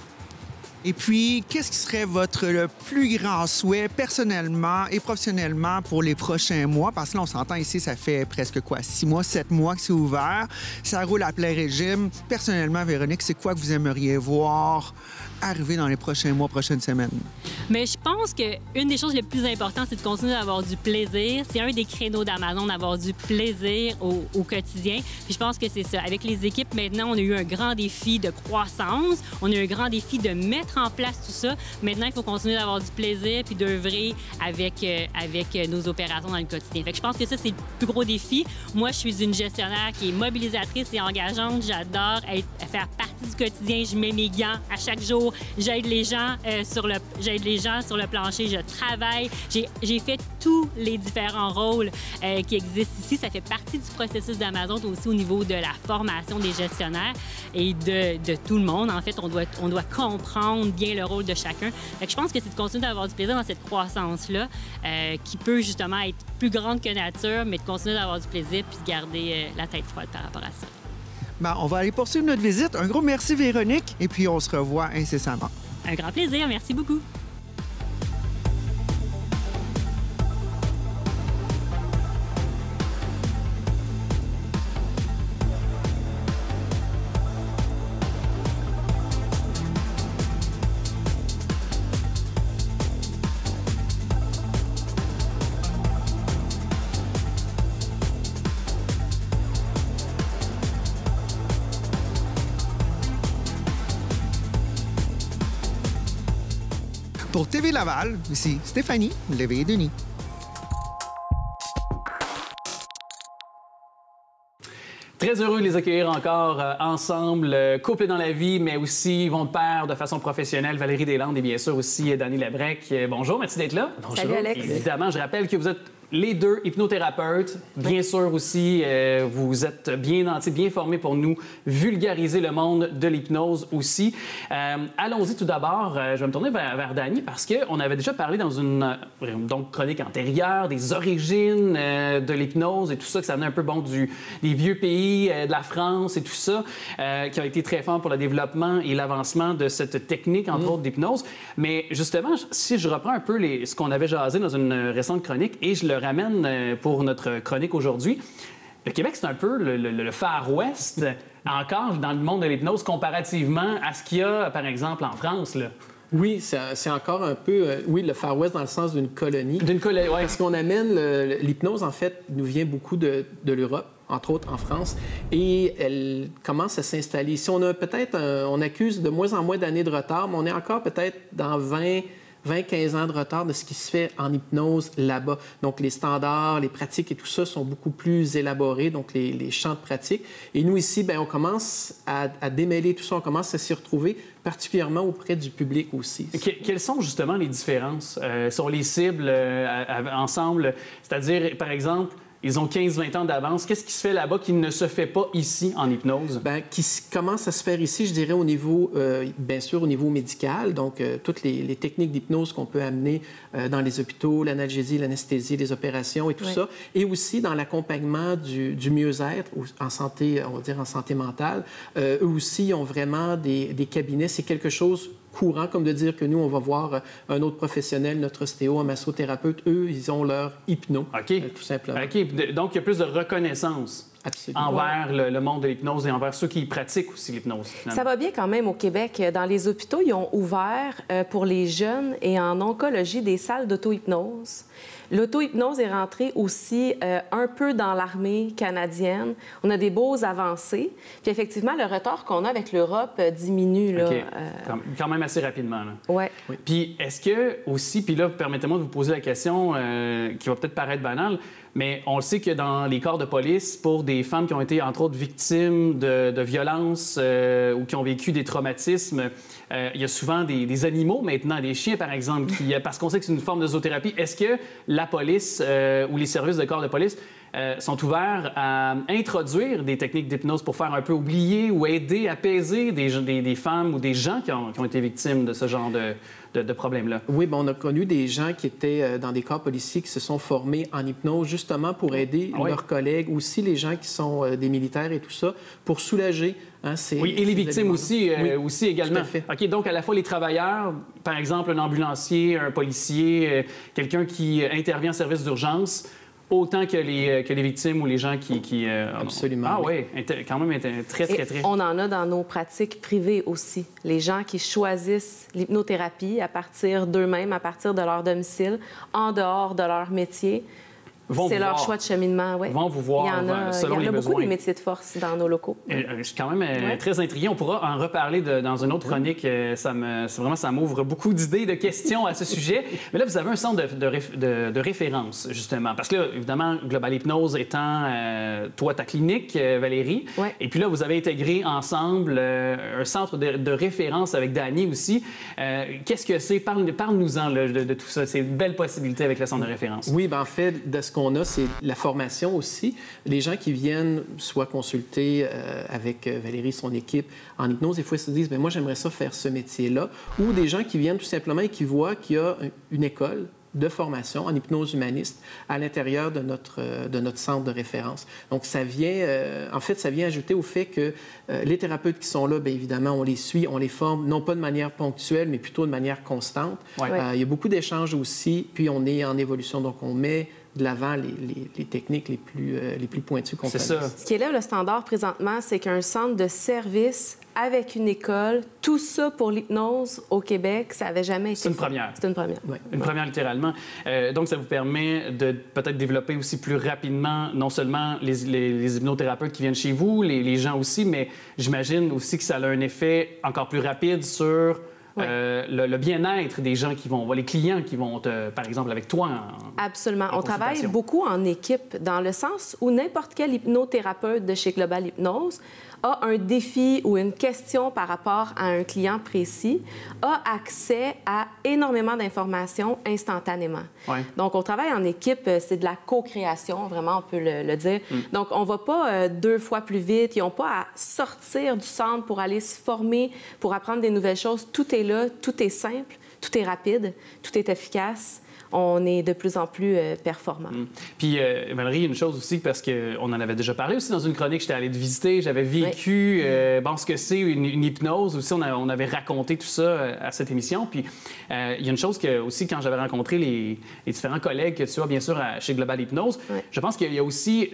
F: Et puis, qu'est-ce qui serait votre plus grand souhait personnellement et professionnellement pour les prochains mois? Parce que là, on s'entend ici, ça fait presque 6 mois, 7 mois que c'est ouvert. Ça roule à plein régime. Personnellement, Véronique, c'est quoi que vous aimeriez voir arriver dans les prochains mois, prochaines semaines?
G: Mais je pense qu'une des choses les plus importantes, c'est de continuer d'avoir du plaisir. C'est un des créneaux d'Amazon, d'avoir du plaisir au quotidien. Puis je pense que c'est ça. Avec les équipes, maintenant, on a eu un grand défi de croissance. On a eu un grand défi de mettre en place tout ça. Maintenant, il faut continuer d'avoir du plaisir puis d'œuvrer avec nos opérations dans le quotidien. Fait que je pense que ça, c'est le plus gros défi. Moi, je suis une gestionnaire qui est mobilisatrice et engageante. J'adore faire partie du quotidien. Je mets mes gants à chaque jour. J'aide les gens sur le plancher. Je travaille. J'ai fait tous les différents rôles qui existent ici. Ça fait partie du processus d'Amazon aussi au niveau de la formation des gestionnaires et de tout le monde. En fait, on doit comprendre bien le rôle de chacun. Fait que je pense que c'est de continuer d'avoir du plaisir dans cette croissance-là qui peut justement être plus grande que nature, mais de continuer d'avoir du plaisir puis de garder la tête froide par rapport à ça.
F: Bien, on va aller poursuivre notre visite. Un gros merci, Véronique, et puis on se revoit incessamment.
G: Un grand plaisir. Merci beaucoup.
F: Pour TV Laval, ici Stéphanie Léveillé-Denis.
A: Très heureux de les accueillir encore ensemble, couple dans la vie, mais aussi vont de pair de façon professionnelle. Valérie Deslandes et bien sûr aussi Dany Labrec. Bonjour, merci d'être là.
C: Bonjour. Salut Alex.
A: Évidemment, je rappelle que vous êtes les deux hypnothérapeutes, bien sûr aussi, vous êtes bien formés pour nous vulgariser le monde de l'hypnose aussi. Allons-y tout d'abord, je vais me tourner vers Dany parce qu'on avait déjà parlé dans une chronique antérieure des origines de l'hypnose et tout ça, que ça venait un peu des vieux pays, de la France et tout ça, qui a été très fort pour le développement et l'avancement de cette technique, entre autres, d'hypnose. Mais justement, si je reprends un peu ce qu'on avait jasé dans une récente chronique et je le ramène pour notre chronique aujourd'hui, le Québec, c'est un peu le Far West, encore dans le monde de l'hypnose, comparativement à ce qu'il y a, par exemple, en France, là.
H: Oui, c'est encore un peu, le Far West dans le sens d'une colonie.
A: D'une colonie, oui.
H: Parce qu'on amène l'hypnose, en fait, nous vient beaucoup de l'Europe, entre autres en France, et elle commence à s'installer ici. On accuse de moins en moins d'années de retard, mais on est encore peut-être dans 20-15 ans de retard de ce qui se fait en hypnose là-bas. Donc, les standards, les pratiques et tout ça sont beaucoup plus élaborés, donc les champs de pratique. Et nous, ici, on commence à démêler tout ça, on commence à s'y retrouver, particulièrement auprès du public aussi.
A: Quelles sont justement les différences sur les cibles ensemble? C'est-à-dire, par exemple, ils ont 15-20 ans d'avance. Qu'est-ce qui se fait là-bas qui ne se fait pas ici en hypnose?
H: Qui commence à se faire ici, je dirais, au niveau, bien sûr, au niveau médical. Donc, toutes les techniques d'hypnose qu'on peut amener dans les hôpitaux, l'analgésie, l'anesthésie, les opérations et tout ça. Et aussi dans l'accompagnement du mieux-être en santé, on va dire en santé mentale. Eux aussi ont vraiment des cabinets. C'est quelque chose courant, comme de dire que nous, on va voir un autre professionnel, notre ostéo, un massothérapeute. Eux, ils ont leur hypno, tout simplement.
A: OK. Donc, il y a plus de reconnaissance.
H: Absolument.
A: Envers le monde de l'hypnose et envers ceux qui pratiquent aussi l'hypnose.
C: Ça va bien quand même au Québec. Dans les hôpitaux, ils ont ouvert pour les jeunes et en oncologie des salles d'auto-hypnose. L'auto-hypnose est rentrée aussi un peu dans l'armée canadienne. On a des beaux avancées. Puis effectivement, le retard qu'on a avec l'Europe diminue. Là,
A: Quand même assez rapidement.
C: Oui.
A: Puis est-ce que aussi, puis là, permettez-moi de vous poser la question qui va peut-être paraître banale, mais on le sait que dans les corps de police, pour des femmes qui ont été, entre autres, victimes de violences ou qui ont vécu des traumatismes, il y a souvent des animaux maintenant, des chiens, par exemple, parce qu'on sait que c'est une forme de zoothérapie. Est-ce que la police ou les services de corps de police sont ouverts à introduire des techniques d'hypnose pour faire un peu oublier ou aider, apaiser des femmes ou des gens qui ont été victimes de ce genre de problèmes-là?
H: Oui, on a connu des gens qui étaient dans des corps policiers qui se sont formés en hypnose justement pour aider leurs collègues, aussi les gens qui sont des militaires et tout ça, pour soulager.
A: Oui, et les victimes aussi également.
H: Tout à fait.
A: OK, donc à la fois les travailleurs, par exemple un ambulancier, un policier, quelqu'un qui intervient en service d'urgence, autant que les victimes ou les gens qui
H: Absolument.
A: Ah oui, quand même très.
C: On en a dans nos pratiques privées aussi. Les gens qui choisissent l'hypnothérapie à partir d'eux-mêmes, à partir de leur domicile, en dehors de leur métier. C'est leur choix de cheminement, oui.
A: Vont vous voir selon les besoins. Il y en a beaucoup des
C: métiers de force dans nos locaux.
A: Je suis quand même très intrigué. On pourra en reparler dans une autre chronique. Ça m'ouvre beaucoup d'idées, de questions à ce sujet. Mais là, vous avez un centre de référence, justement. Parce que là, évidemment, Global Hypnose étant, toi, ta clinique, Valérie.
C: Ouais.
A: Et puis là, vous avez intégré ensemble un centre de référence avec Dany aussi. Qu'est-ce que c'est? Parle-nous-en de tout ça. C'est une belle possibilité avec le centre de référence.
H: Oui, en fait, de ce qu'on a, c'est la formation aussi. Les gens qui viennent soit consulter avec Valérie, son équipe, en hypnose, des fois, ils se disent, moi, j'aimerais ça faire ce métier-là. Ou des gens qui viennent tout simplement et qui voient qu'il y a une école de formation en hypnose humaniste à l'intérieur de notre centre de référence. Donc, ça vient, ça vient ajouter au fait que les thérapeutes qui sont là, bien évidemment, on les suit, on les forme, non pas de manière ponctuelle, mais plutôt de manière constante.
A: Ouais.
H: Il y a beaucoup d'échanges aussi, puis on est en évolution, donc on met de l'avant les techniques les plus pointues qu'on connaisse.
A: C'est ça.
C: Ce qui élève le standard présentement, c'est qu'un centre de service avec une école, tout ça pour l'hypnose au Québec, ça n'avait jamais été
A: C'est une première.
C: C'est une première.
H: Oui.
A: Une première, littéralement. Donc, ça vous permet de peut-être développer aussi plus rapidement, non seulement les hypnothérapeutes qui viennent chez vous, les gens aussi, mais j'imagine aussi que ça a un effet encore plus rapide sur le bien-être des gens qui vont, les clients qui vont, par exemple, avec toi.
C: Absolument. On travaille beaucoup en équipe, dans le sens où n'importe quel hypnothérapeute de chez Global Hypnose a un défi ou une question par rapport à un client précis, a accès à énormément d'informations instantanément.
A: Ouais.
C: Donc, on travaille en équipe, c'est de la co-création, vraiment, on peut le dire. Donc, on ne va pas 2 fois plus vite, ils n'ont pas à sortir du centre pour aller se former, pour apprendre des nouvelles choses. Tout est là, tout est simple, tout est rapide, tout est efficace. On est de plus en plus performant.
A: Puis, Valérie, une chose aussi, parce qu'on en avait déjà parlé aussi dans une chronique, j'étais allée te visiter, j'avais vécu ce que c'est une hypnose. Aussi, on avait raconté tout ça à cette émission. Puis, il y a une chose que, aussi, quand j'avais rencontré les différents collègues que tu as, bien sûr, chez Global Hypnose, je pense qu'il y a aussi...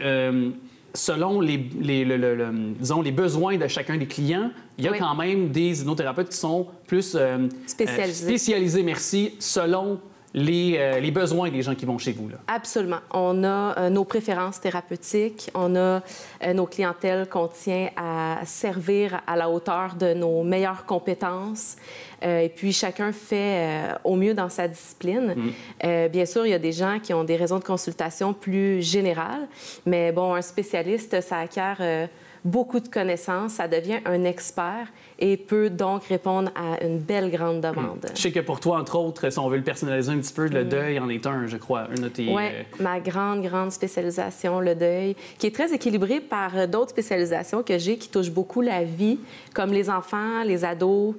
A: selon disons, les besoins de chacun des clients, il y a quand même des hypnothérapeutes qui sont plus spécialisés, merci, selon les besoins des gens qui vont chez vous. Là.
C: Absolument. On a nos préférences thérapeutiques, on a nos clientèles qu'on tient à servir à la hauteur de nos meilleures compétences. Et puis, chacun fait au mieux dans sa discipline. Bien sûr, il y a des gens qui ont des raisons de consultation plus générales, mais bon, un spécialiste, ça acquiert beaucoup de connaissances, ça devient un expert et peut donc répondre à une belle grande demande.
A: Je sais que pour toi, entre autres, si on veut le personnaliser un petit peu, le deuil en est un, je crois, un de tes...
C: Oui, ma grande spécialisation, le deuil, qui est très équilibrée par d'autres spécialisations que j'ai qui touchent beaucoup la vie, comme les enfants, les ados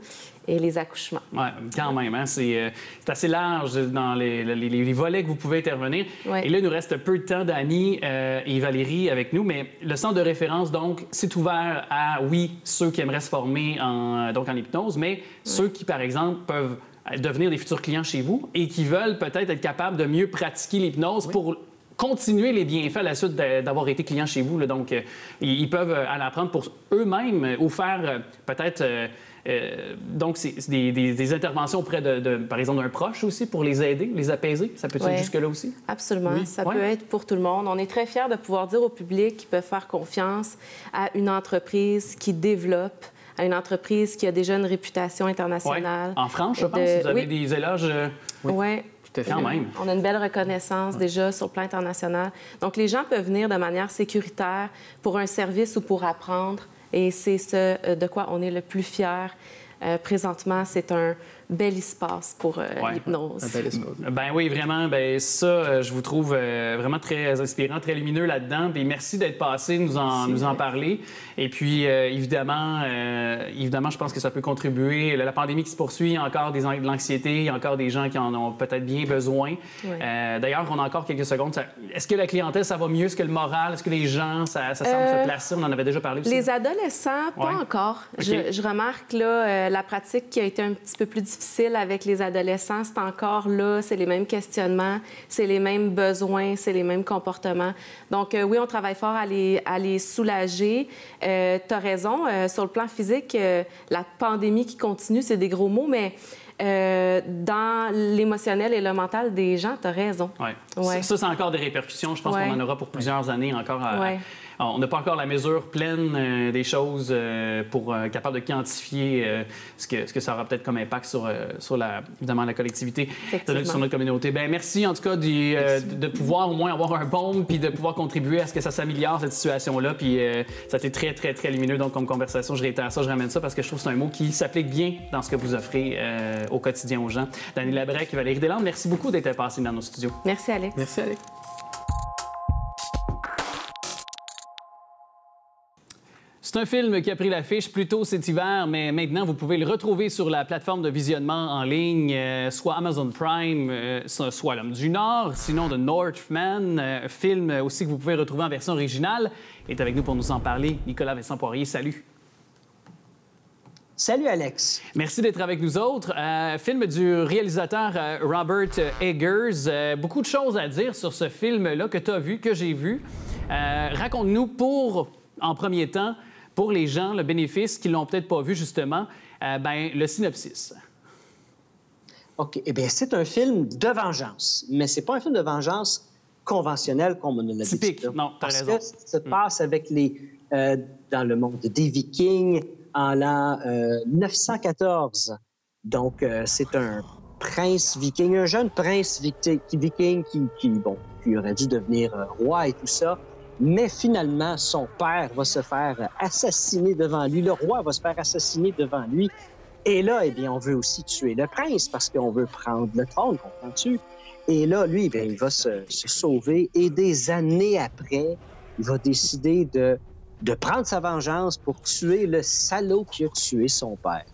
C: et les accouchements.
A: Oui, quand même. Hein? C'est assez large dans les volets que vous pouvez intervenir.
C: Ouais.
A: Et là, il nous reste peu de temps, Dani et Valérie avec nous, mais le centre de référence, donc, c'est ouvert à, oui, ceux qui aimeraient se former en hypnose, mais ceux qui, par exemple, peuvent devenir des futurs clients chez vous et qui veulent peut-être être capables de mieux pratiquer l'hypnose pour continuer les bienfaits à la suite d'avoir été client chez vous. Là. Donc, ils peuvent aller apprendre pour eux-mêmes ou faire peut-être... donc, c'est des interventions auprès par exemple, d'un proche aussi pour les aider, les apaiser. Ça peut être jusque-là aussi?
C: Absolument. Oui. Ça peut être pour tout le monde. On est très fiers de pouvoir dire au public qu'ils peuvent faire confiance à une entreprise qui développe, à une entreprise qui a déjà une réputation internationale.
A: En France, je pense, vous avez des éloges...
C: Oui.
A: Quand même.
C: On a une belle reconnaissance déjà sur le plan international. Donc, les gens peuvent venir de manière sécuritaire pour un service ou pour apprendre. Et c'est ce de quoi on est le plus fier. Présentement, c'est un bel espace pour l'hypnose.
A: Ben oui, vraiment. Ben ça, je vous trouve vraiment très inspirant, très lumineux là-dedans. Puis merci d'être passé, nous en parler. Et puis, évidemment, je pense que ça peut contribuer. La pandémie qui se poursuit, il y a encore de l'anxiété, il y a encore des gens qui en ont peut-être bien besoin. Oui. D'ailleurs, on a encore quelques secondes. Est-ce que la clientèle, ça va mieux? Est-ce que le moral? Est-ce que les gens, ça semble se placer? On en avait déjà parlé aussi.
C: Les adolescents, pas encore. Okay. Je remarque là, la pratique qui a été un petit peu plus difficile avec les adolescents, c'est encore là, c'est les mêmes questionnements, c'est les mêmes besoins, c'est les mêmes comportements. Donc, oui, on travaille fort à les soulager. Tu as raison, sur le plan physique, la pandémie qui continue, c'est des gros mots, mais dans l'émotionnel et le mental des gens, tu as raison.
A: Oui. Ouais. Ça, c'est encore des répercussions. Je pense qu'on en aura pour plusieurs années encore. On n'a pas encore la mesure pleine des choses pour être capable de quantifier ce que ça aura peut-être comme impact sur évidemment, la collectivité, sur notre communauté. Bien, merci en tout cas de pouvoir au moins avoir un baume puis de pouvoir contribuer à ce que ça s'améliore, cette situation-là. Puis ça a été très, très, très lumineux. Donc, comme conversation, je réitère ça, je ramène ça parce que je trouve que c'est un mot qui s'applique bien dans ce que vous offrez au quotidien aux gens. Dani Labrec, Valérie Deslandes, merci beaucoup d'être passés dans nos studios.
C: Merci, Alex.
H: Merci, Alex.
A: C'est un film qui a pris l'affiche plus tôt cet hiver, mais maintenant, vous pouvez le retrouver sur la plateforme de visionnement en ligne, soit Amazon Prime, soit L'Homme du Nord, sinon The Northman, film aussi que vous pouvez retrouver en version originale. Est avec nous pour nous en parler, Nicolas Vincent Poirier. Salut.
I: Salut, Alex.
A: Merci d'être avec nous autres. Film du réalisateur Robert Eggers. Beaucoup de choses à dire sur ce film-là que tu as vu, que j'ai vu. Raconte-nous en premier temps, pour les gens, le bénéfice qui ne l'ont peut-être pas vu, justement, le synopsis.
I: OK. Eh bien, c'est un film de vengeance, mais c'est pas un film de vengeance conventionnel, comme on l'a dit.
A: Typique, non, t'as raison.
I: Parce que ça se passe avec dans le monde des Vikings, en l'an 914. Donc, c'est un prince viking, un jeune prince viking qui aurait dû devenir roi et tout ça. Mais finalement, son père va se faire assassiner devant lui. Le roi va se faire assassiner devant lui. Et là, eh bien, on veut aussi tuer le prince parce qu'on veut prendre le trône, comprends-tu? Et là, lui, bien, il va se sauver. Et des années après, il va décider de prendre sa vengeance pour tuer le salaud qui a tué son père.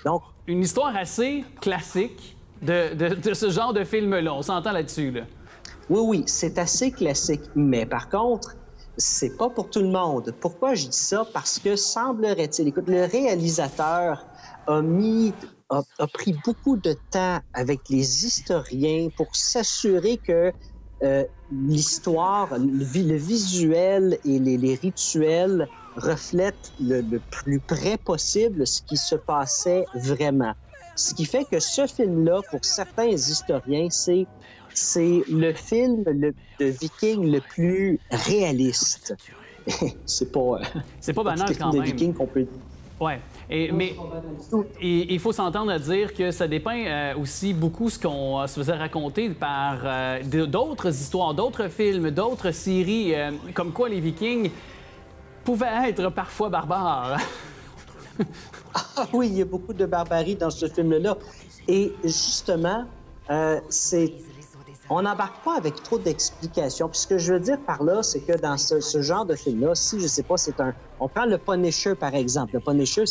I: Donc,
A: une histoire assez classique de ce genre de film-là. On s'entend là-dessus, là.
I: Oui, c'est assez classique. Mais par contre, c'est pas pour tout le monde. Pourquoi je dis ça? Parce que semblerait-il, écoute, le réalisateur a pris beaucoup de temps avec les historiens pour s'assurer que l'histoire, le visuel et les rituels reflètent le plus près possible ce qui se passait vraiment. Ce qui fait que ce film-là, pour certains historiens, c'est le film de Viking le plus réaliste. C'est pas
A: banal quand même.
I: Viking qu'on peut...
A: Ouais. Mais il faut s'entendre à dire que ça dépeint aussi beaucoup ce qu'on se faisait raconter par d'autres histoires, d'autres films, d'autres séries, comme quoi les Vikings pouvaient être parfois barbares.
I: Ah oui, il y a beaucoup de barbarie dans ce film-là. Et justement, on n'embarque pas avec trop d'explications. Puis ce que je veux dire par là, c'est que dans ce genre de film-là, si, je sais pas, on prend le Punisher, par exemple. Le Punisher,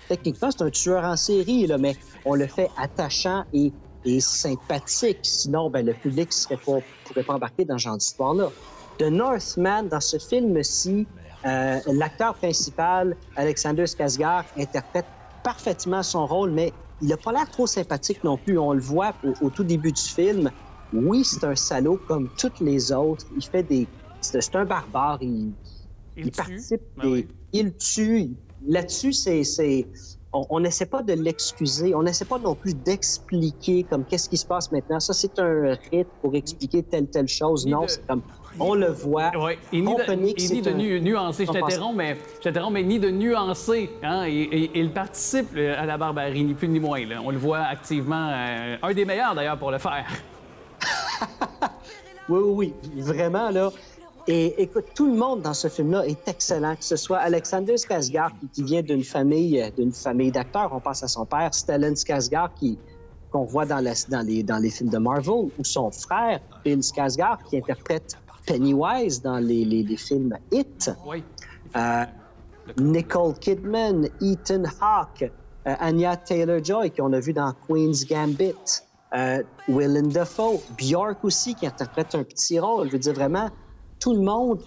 I: techniquement, c'est un tueur en série, là, mais on le fait attachant et sympathique. Sinon, ben, le public ne pourrait pas embarquer dans ce genre d'histoire-là. The Northman, dans ce film-ci, l'acteur principal, Alexander Skarsgård, interprète parfaitement son rôle, mais il n'a pas l'air trop sympathique non plus. On le voit au tout début du film. Oui, c'est un salaud comme tous les autres. Il fait c'est un barbare. Il participe. Il tue. Là-dessus, on n'essaie pas de l'excuser. On n'essaie pas non plus d'expliquer comme qu'est-ce qui se passe maintenant. Ça, c'est un rite pour expliquer telle chose. Non, c'est comme on le voit.
A: Oui, et ni de nuancer. Je t'interromps, mais ni de nuancer. Hein? Et il participe à la barbarie, ni plus ni moins. Là. On le voit activement. Un des meilleurs, d'ailleurs, pour le faire.
I: Oui, vraiment, là. Et écoute, tout le monde dans ce film-là est excellent, que ce soit Alexander Skarsgård qui vient d'une famille d'acteurs. On pense à son père, Stellan Skarsgård, qu'on voit dans les films de Marvel, ou son frère, Bill Skarsgård, qui interprète Pennywise dans les films It.
A: Oui.
I: Nicole Kidman, Ethan Hawke, Anya Taylor-Joy, qu'on a vu dans Queen's Gambit. Willem Dafoe, Björk aussi, qui interprète un petit rôle. Je veux dire, vraiment, tout le monde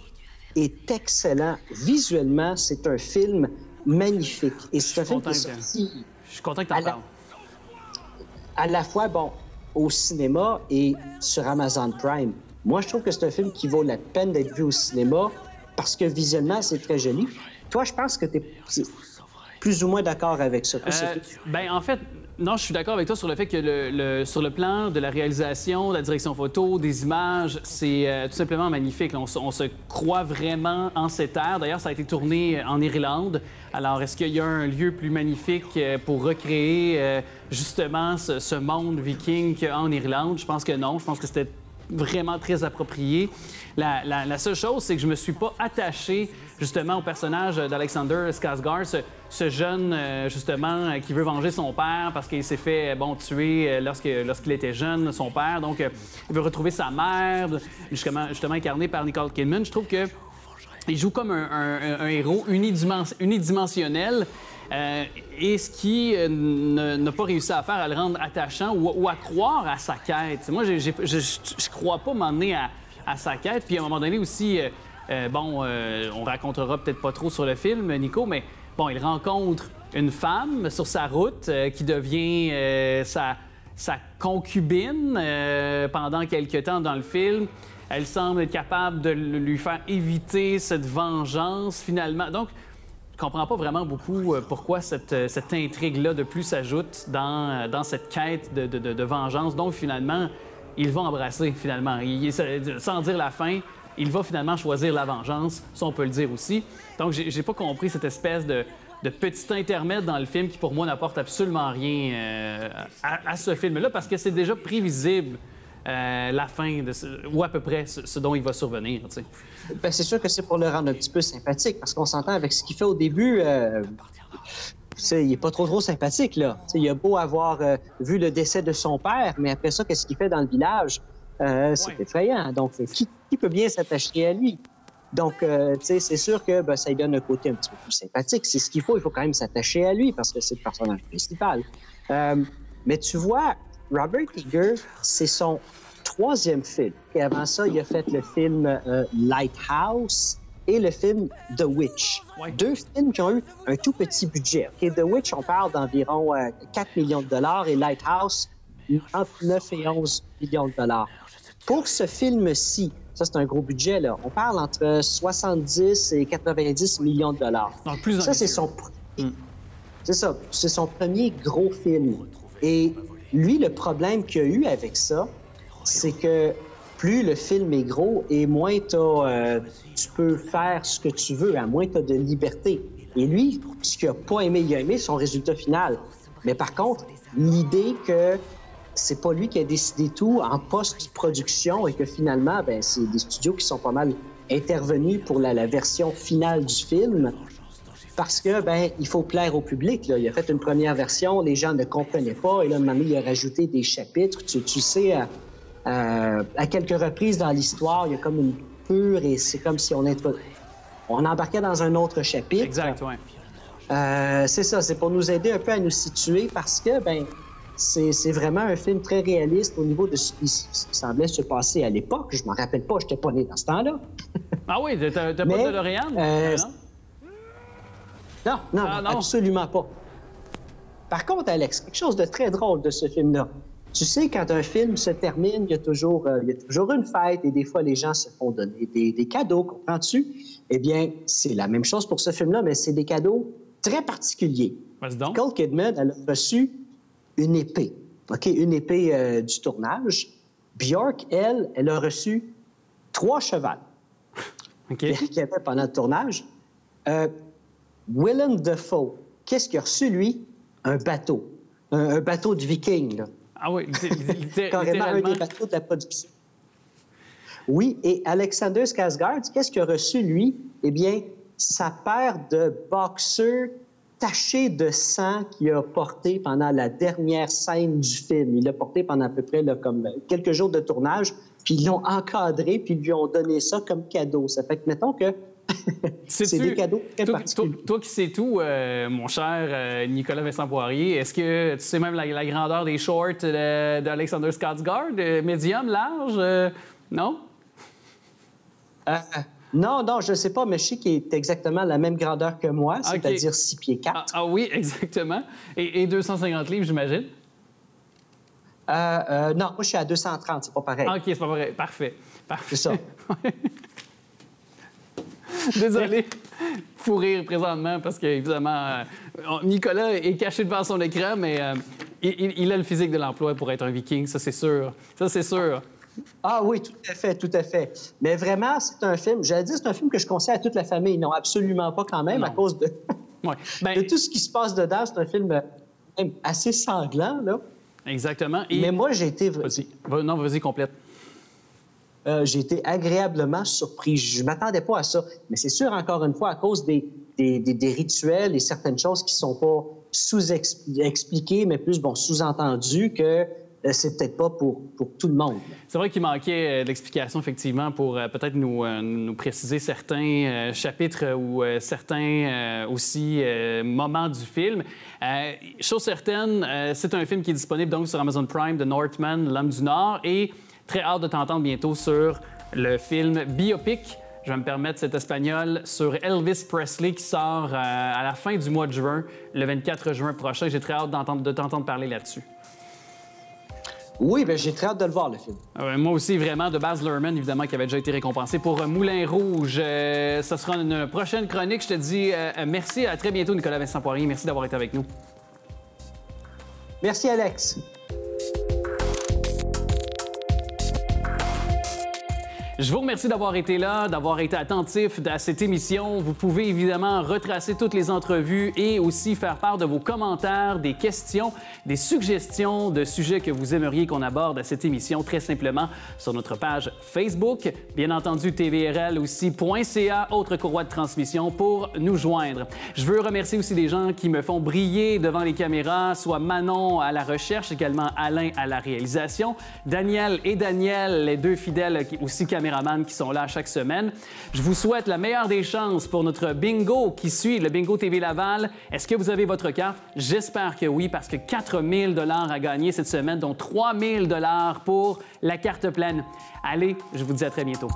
I: est excellent. Visuellement, c'est un film magnifique. Et c'est un film qui est sorti...
A: Je suis content que tu en parles.
I: À la fois, au cinéma et sur Amazon Prime. Moi, je trouve que c'est un film qui vaut la peine d'être vu au cinéma parce que visuellement, c'est très joli. Toi, je pense que tu es plus ou moins d'accord avec ça.
A: En fait, non, je suis d'accord avec toi sur le fait que sur le plan de la réalisation, de la direction photo, des images, c'est tout simplement magnifique. On se croit vraiment en cette ère. D'ailleurs, ça a été tourné en Irlande. Alors, est-ce qu'il y a un lieu plus magnifique pour recréer justement ce monde viking qu'en Irlande? Je pense que non. Je pense que c'était vraiment très approprié. La seule chose, c'est que je me suis pas attaché justement au personnage d'Alexander Skarsgård, ce jeune, justement, qui veut venger son père parce qu'il s'est fait, tuer lorsqu'il était jeune, son père. Donc, il veut retrouver sa mère, justement incarnée par Nicole Kidman. Je trouve que il joue comme un héros unidimensionnel. Et ce qui n'a pas réussi à faire, à le rendre attachant ou à croire à sa quête. Moi, je crois pas m'emmener à sa quête. Puis à un moment donné aussi, on racontera peut-être pas trop sur le film, Nico, mais il rencontre une femme sur sa route qui devient sa concubine pendant quelque temps dans le film. Elle semble être capable de lui faire éviter cette vengeance, finalement. Donc, je comprends pas vraiment beaucoup pourquoi cette intrigue-là de plus s'ajoute dans cette quête de vengeance. Donc, finalement, il va embrasser, finalement. Sans dire la fin, il va finalement choisir la vengeance. Ça, on peut le dire aussi. Donc, j'ai pas compris cette espèce de de petits intermèdes dans le film qui, pour moi, n'apportent absolument rien à ce film-là, parce que c'est déjà prévisible la fin, ou à peu près ce dont il va survenir. Tu sais.
I: Ben, c'est sûr que c'est pour le rendre un petit peu sympathique, parce qu'on s'entend avec ce qu'il fait au début... il n'est pas trop sympathique, là. Il a beau avoir vu le décès de son père, mais après ça, qu'est-ce qu'il fait dans le village? C'est effrayant. Donc, qui peut bien s'attacher à lui? Donc, c'est sûr que ça lui donne un côté un petit peu plus sympathique. C'est ce qu'il faut quand même s'attacher à lui, parce que c'est le personnage principal. Mais tu vois, Robert Eggers, c'est son 3e film. Et avant ça, il a fait le film Lighthouse et le film The Witch. 2 films qui ont eu un tout petit budget. Okay, The Witch, on parle d'environ 4 millions de dollars et Lighthouse, entre 9 et 11 millions de dollars. Pour ce film-ci, ça c'est un gros budget, là, on parle entre 70 et 90 millions de dollars.
A: Donc, plus
I: ça, c'est son... C'est ça, c'est son premier gros film. Et lui, le problème qu'il a eu avec ça, c'est que plus le film est gros et moins tu peux faire ce que tu veux, à moins tu as de liberté. Et lui, ce qu'il n'a pas aimé, il a aimé son résultat final. Mais par contre, l'idée que c'est pas lui qui a décidé tout en post-production et que finalement, c'est des studios qui sont pas mal intervenus pour la version finale du film parce que, il faut plaire au public. Là. Il a fait une première version, les gens ne comprenaient pas et là, maintenant, il a rajouté des chapitres. Tu sais... à quelques reprises dans l'histoire, il y a comme une coupure et c'est comme si on embarquait dans un autre chapitre.
A: Exact, oui.
I: C'est ça, c'est pour nous aider un peu à nous situer parce que, c'est vraiment un film très réaliste au niveau de ce qui semblait se passer à l'époque. Je m'en rappelle pas, je n'étais pas né dans ce temps-là.
A: Ah oui, t'as pas de DeLorean?
I: Non, absolument pas. Par contre, Alex, quelque chose de très drôle de ce film-là. Tu sais, quand un film se termine, il y a toujours une fête et des fois, les gens se font donner des cadeaux, comprends-tu? Eh bien, c'est la même chose pour ce film-là, mais c'est des cadeaux très particuliers. Nicole Kidman, elle a reçu une épée, une épée du tournage. Bjork, elle a reçu 3 chevals qu'il y avait pendant le tournage. Willem Dafoe, qu'est-ce qu'il a reçu, lui? Un bateau. Un bateau de viking, là.
A: Ah oui,
I: carrément un des bateaux de la production. Oui, et Alexander Skarsgård, qu'est-ce qu'il a reçu, lui? Eh bien, sa paire de boxers tachés de sang qu'il a porté pendant la dernière scène du film. Il l'a porté pendant à peu près comme quelques jours de tournage, puis ils l'ont encadré, puis ils lui ont donné ça comme cadeau. Ça fait que, mettons que c'est des cadeaux très particuliers.
A: Toi qui sais tout, mon cher Nicolas Vincent Poirier, est-ce que tu sais même la grandeur des shorts d'Alexander Skarsgård? Médium, large? Non?
I: Non, je ne sais pas, mais je sais qu'il est exactement la même grandeur que moi, c'est-à-dire 6 pieds 4.
A: Ah oui, exactement. Et 250 livres, j'imagine?
I: Non, moi, je suis à 230, c'est pas pareil.
A: OK, c'est pas pareil. Parfait.
I: C'est ça.
A: Désolé, faut rire présentement parce qu'évidemment, Nicolas est caché devant son écran, mais il a le physique de l'emploi pour être un viking, ça c'est sûr. Ça c'est sûr.
I: Ah oui, tout à fait. Mais vraiment, c'est un film, j'allais dire, c'est un film que je conseille à toute la famille. Non, absolument pas quand même, à cause de, de tout ce qui se passe dedans. C'est un film même assez sanglant, là.
A: Exactement.
I: Mais moi, j'ai été...
A: Vas-y, complète.
I: J'ai été agréablement surpris. Je ne m'attendais pas à ça. Mais c'est sûr, encore une fois, à cause des rituels et certaines choses qui ne sont pas sous-expliquées, mais plus sous-entendues, que c'est peut-être pas pour tout le monde.
A: C'est vrai qu'il manquait de l'explication, effectivement, pour peut-être nous préciser certains chapitres ou certains aussi moments du film. Chose certaine, c'est un film qui est disponible donc sur Amazon Prime de Northman, L'Homme du Nord, et très hâte de t'entendre bientôt sur le film biopic. Je vais me permettre cet espagnol sur Elvis Presley qui sort à la fin du mois de juin, le 24 juin prochain. J'ai très hâte de t'entendre parler là-dessus.
I: Oui, bien, j'ai très hâte de le voir, le film.
A: Moi aussi, vraiment, de Baz Luhrmann, évidemment, qui avait déjà été récompensé pour Moulin Rouge. Ce sera une prochaine chronique. Je te dis merci. À très bientôt, Nicolas Vincent Poirier. Merci d'avoir été avec nous.
I: Merci, Alex.
A: Je vous remercie d'avoir été là, d'avoir été attentif à cette émission. Vous pouvez évidemment retracer toutes les entrevues et aussi faire part de vos commentaires, des questions, des suggestions de sujets que vous aimeriez qu'on aborde à cette émission, très simplement sur notre page Facebook. Bien entendu, TVRL aussi.ca, autre courroie de transmission pour nous joindre. Je veux remercier aussi des gens qui me font briller devant les caméras, soit Manon à la recherche, également Alain à la réalisation, Daniel et Daniel, les deux fidèles aussi caméramans qui sont là chaque semaine. Je vous souhaite la meilleure des chances pour notre bingo qui suit, le Bingo TV Laval. Est-ce que vous avez votre carte? J'espère que oui, parce que 4 000 $ à gagner cette semaine, dont 3 000 $ pour la carte pleine. Allez, je vous dis à très bientôt.